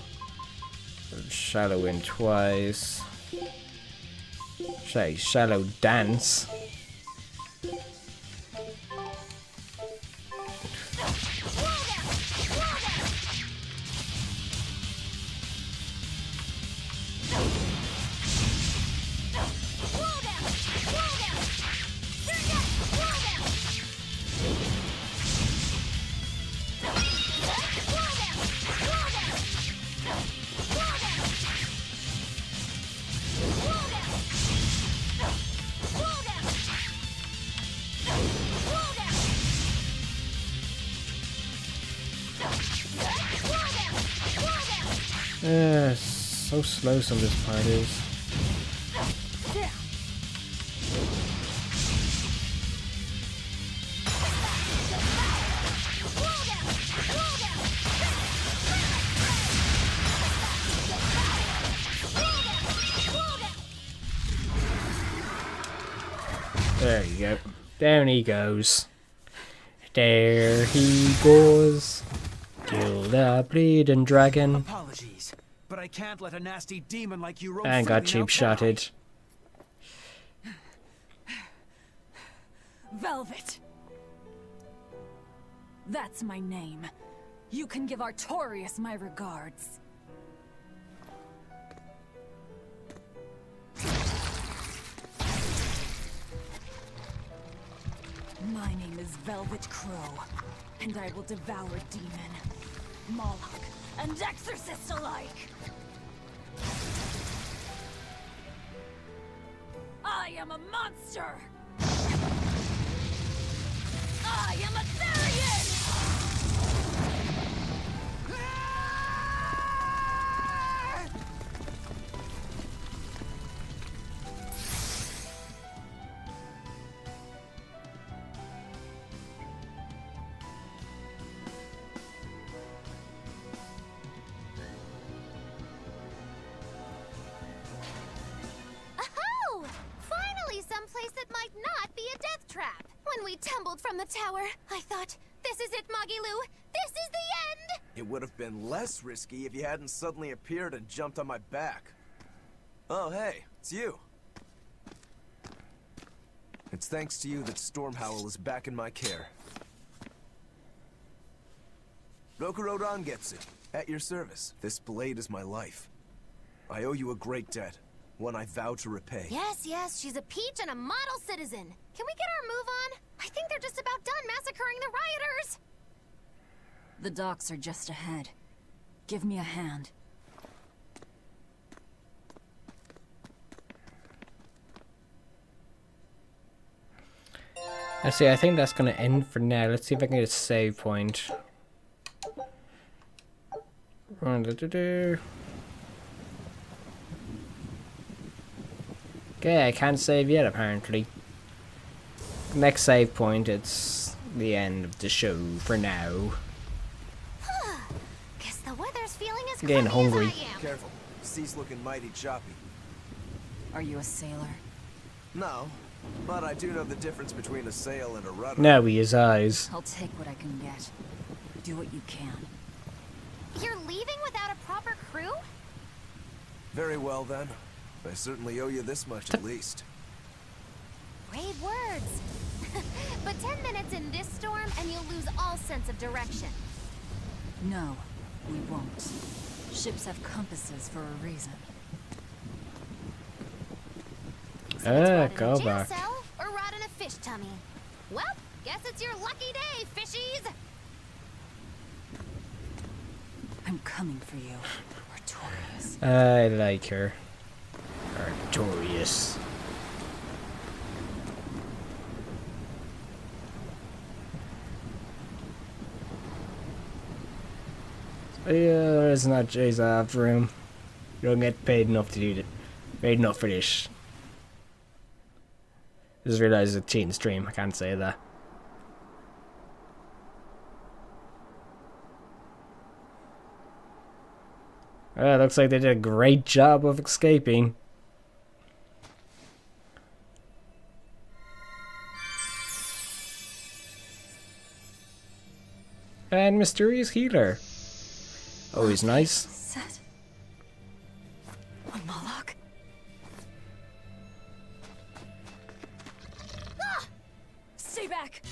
Shallow Wind twice. Say, Shallow Dance. So slow some of this part is. There you go. Down he goes. There he goes. Kill the bleeding dragon. Apologies, but I can't let a nasty demon like you roam And got freely cheap shotted. Velvet. That's my name. You can give Artorias my regards. My name is Velvet Crow, and I will devour demon, Moloch, and exorcist alike. I am a monster! I am a Therian! Someplace that might not be a death trap. When we tumbled from the tower, I thought, this is it, Magilu. This is the end! It would have been less risky if you hadn't suddenly appeared and jumped on my back. Oh, hey, it's you. It's thanks to you that Stormhowl is back in my care. Rokuro Rangetsu, at your service. This blade is my life. I owe you a great debt. One I vow to repay. Yes, she's a peach and a model citizen. Can we get our move on? I think they're just about done massacring the rioters. The docks are just ahead. Give me a hand. I see, I think that's going to end for now. Let's see if I can get a save point. Okay, I can't save yet apparently. Next save point, it's the end of the show for now. Guess the weather's feeling as I'm getting hungry. as I am. Careful, sea's looking mighty choppy. Are you a sailor? No, but I do know the difference between a sail and a rudder. Now he has eyes. I'll take what I can get. Do what you can. You're leaving without a proper crew? Very well then. I certainly owe you this much at least. Brave words. But 10 minutes in this storm and you'll lose all sense of direction. No, we won't. Ships have compasses for a reason. Go back. Jail cell or rot in a fish tummy? Well, guess it's your lucky day, fishies. I'm coming for you, Artorias. I like her. Artorias. Yeah, it's not Jay's after him. You don't get paid enough to do it. Paid enough for this. Just realised it's a cheating stream. I can't say that. Looks like they did a great job of escaping. And mysterious healer. Always nice. Set. On Moloch. Ah! Stay back.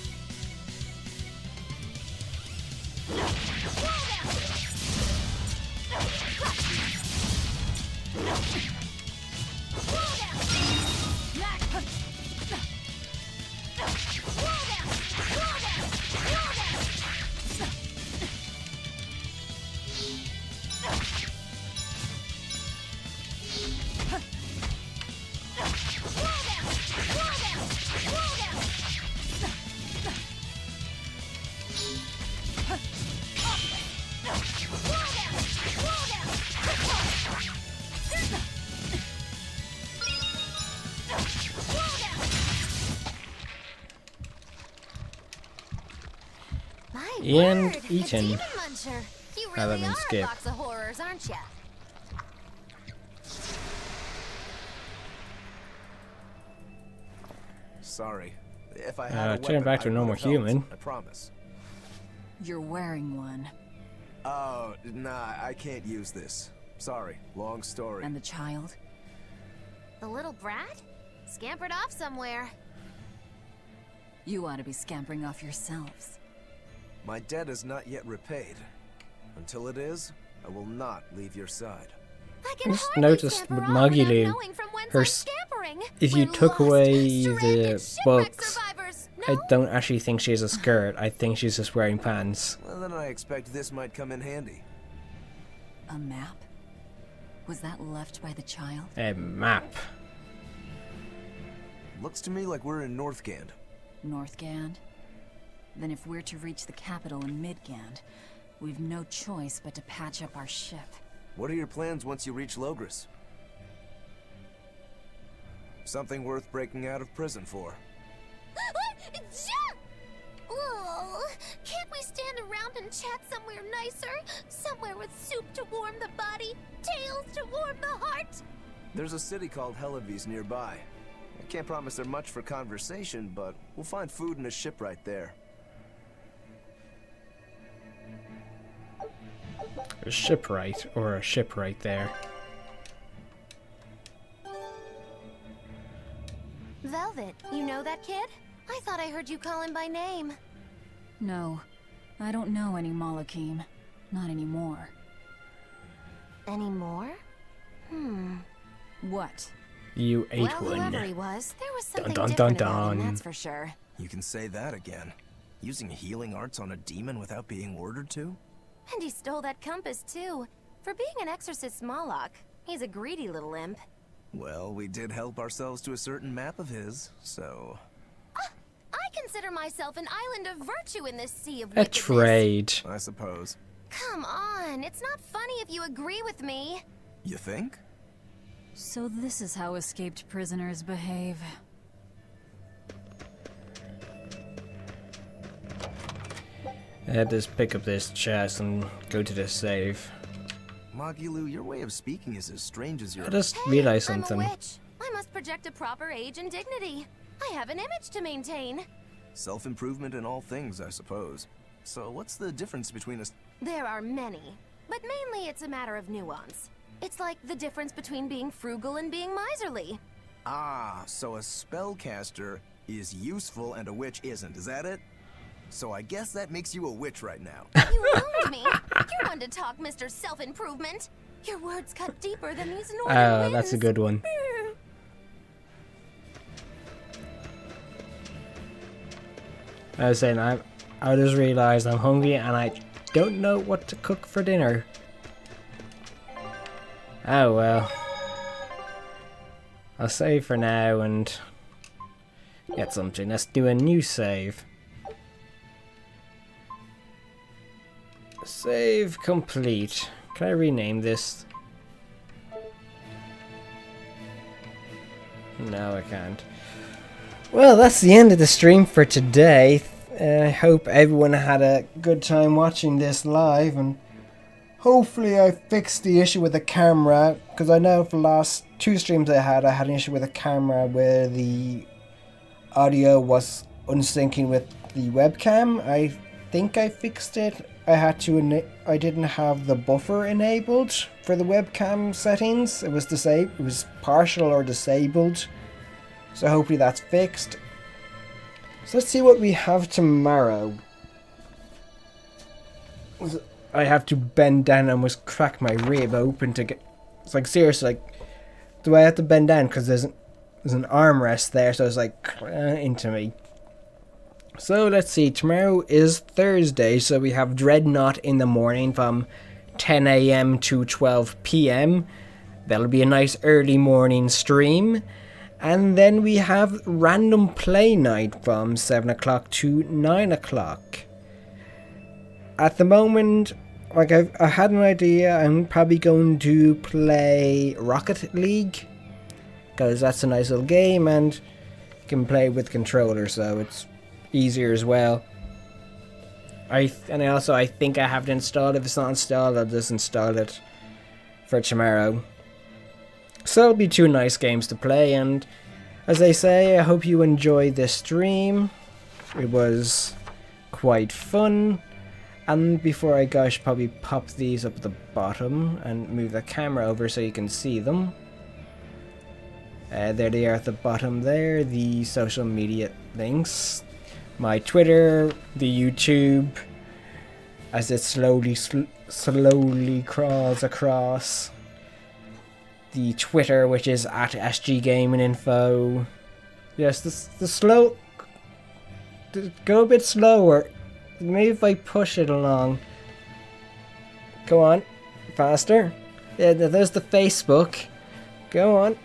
And eaten. You really are a box of horrors, aren't ya? Sorry. If I had a turn weapon, back to a I normal would've helped, human. I promise. You're wearing one. Oh, nah, I can't use this. Sorry, long story. And the child? The little brat? Scampered off somewhere. You ought to be scampering off yourselves. My debt is not yet repaid. Until it is, I will not leave your side. I can just noticed with Magilu, if you took away the books, I don't actually think she's a skirt. I think she's just wearing pants. Well, then I expect this might come in handy. A map? Was that left by the child? A map. Looks to me like we're in Northgand. Northgand? Then if we're to reach the capital in Midgand, we've no choice but to patch up our ship. What are your plans once you reach Logris? Something worth breaking out of prison for. Oh, can't we stand around and chat somewhere nicer? Somewhere with soup to warm the body, tales to warm the heart? There's a city called Helavis nearby. I can't promise there much for conversation, but we'll find food and a ship right there. A shipwright, or a ship right there. Velvet, you know that kid? I thought I heard you call him by name. No, I don't know any Malakim. Not anymore. Anymore? What? You ate well, one. Whoever he was, there was something Dun, dun, different dun, about him, dun. that's for sure. You can say that again. Using healing arts on a demon without being ordered to? And he stole that compass, too. For being an exorcist Moloch, he's a greedy little imp. Well, we did help ourselves to a certain map of his, so... I consider myself an island of virtue in this sea of A wickedness. trade. I suppose. Come on, it's not funny if you agree with me. You think? So this is how escaped prisoners behave. Just pick up this chest and go to the save. Magilu, your way of speaking is as strange as your... I just realized I'm something. a witch. I must project a proper age and dignity. I have an image to maintain. Self-improvement in all things, I suppose. So what's the difference between us? There are many, but mainly it's a matter of nuance. It's like the difference between being frugal and being miserly. Ah, so a spellcaster is useful and a witch isn't, is that it? So I guess that makes you a witch right now. You wound me. You're one to talk, Mr. Self-Improvement. Your words cut deeper than these northern winds. That's a good one. I was saying, I just realized I'm hungry and I don't know what to cook for dinner. Oh well. I'll save for now and get something. Let's do a new save. Save complete. Can I rename this? No, I can't. Well, that's the end of the stream for today. I hope everyone had a good time watching this live, and hopefully I fixed the issue with the camera, because I know for the last 2 streams I had an issue with the camera where the audio was unsyncing with the webcam. I think I fixed it. I didn't have the buffer enabled for the webcam settings. It was partial or disabled. So hopefully that's fixed. So let's see what we have tomorrow. I have to bend down and almost crack my rib open to get... It's like, seriously, like, do I have to bend down? Because there's an armrest there, so it's like into me. So let's see, tomorrow is Thursday, so we have Dreadnought in the morning from 10 AM to 12 PM. That'll be a nice early morning stream. And then we have Random Play Night from 7 o'clock to 9 o'clock. At the moment, like I had an idea, I'm probably going to play Rocket League, because that's a nice little game and you can play with controller, so it's easier as well. I think I have it installed. If it's not installed, I'll just install it for tomorrow. So it'll be 2 nice games to play, and as I say, I hope you enjoyed this stream. It was quite fun. And before I go, I should probably pop these up at the bottom and move the camera over so you can see them. There they are at the bottom there, the social media links. My Twitter, the YouTube, as it slowly crawls across. The Twitter, which is at SG Gaming Info. Yes, go a bit slower. Maybe if I push it along. Go on, faster. Yeah, there's the Facebook. Go on.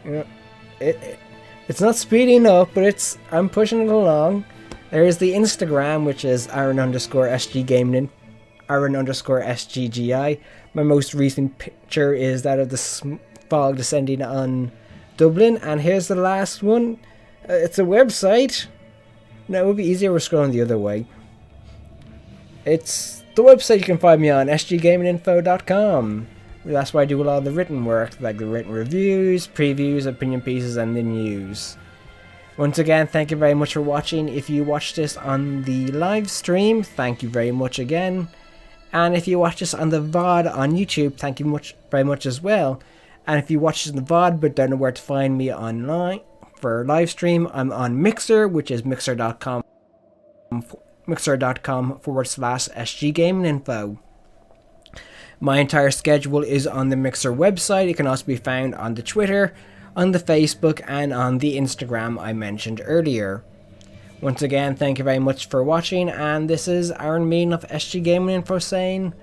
Yeah, it's not speeding up, but I'm pushing it along. There's the Instagram, which is Aaron_SG Gaming, Aaron_SGGI. My most recent picture is that of the fog descending on Dublin, and here's the last one. It's a website. No, it would be easier if we're scrolling the other way. It's the website you can find me on, sggaminginfo.com. That's where I do a lot of the written work, like the written reviews, previews, opinion pieces, and the news. Once again, thank you very much for watching. If you watched this on the live stream, thank you very much again. And if you watch this on the VOD on YouTube, thank you very much as well. And if you watch this on the VOD but don't know where to find me online for live stream, I'm on Mixer, which is mixer.com/SGGamingInfo. My entire schedule is on the Mixer website. It can also be found on the Twitter, on the Facebook, and on the Instagram I mentioned earlier. Once again, thank you very much for watching, and this is Aaron Mean of SG Gaming Info saying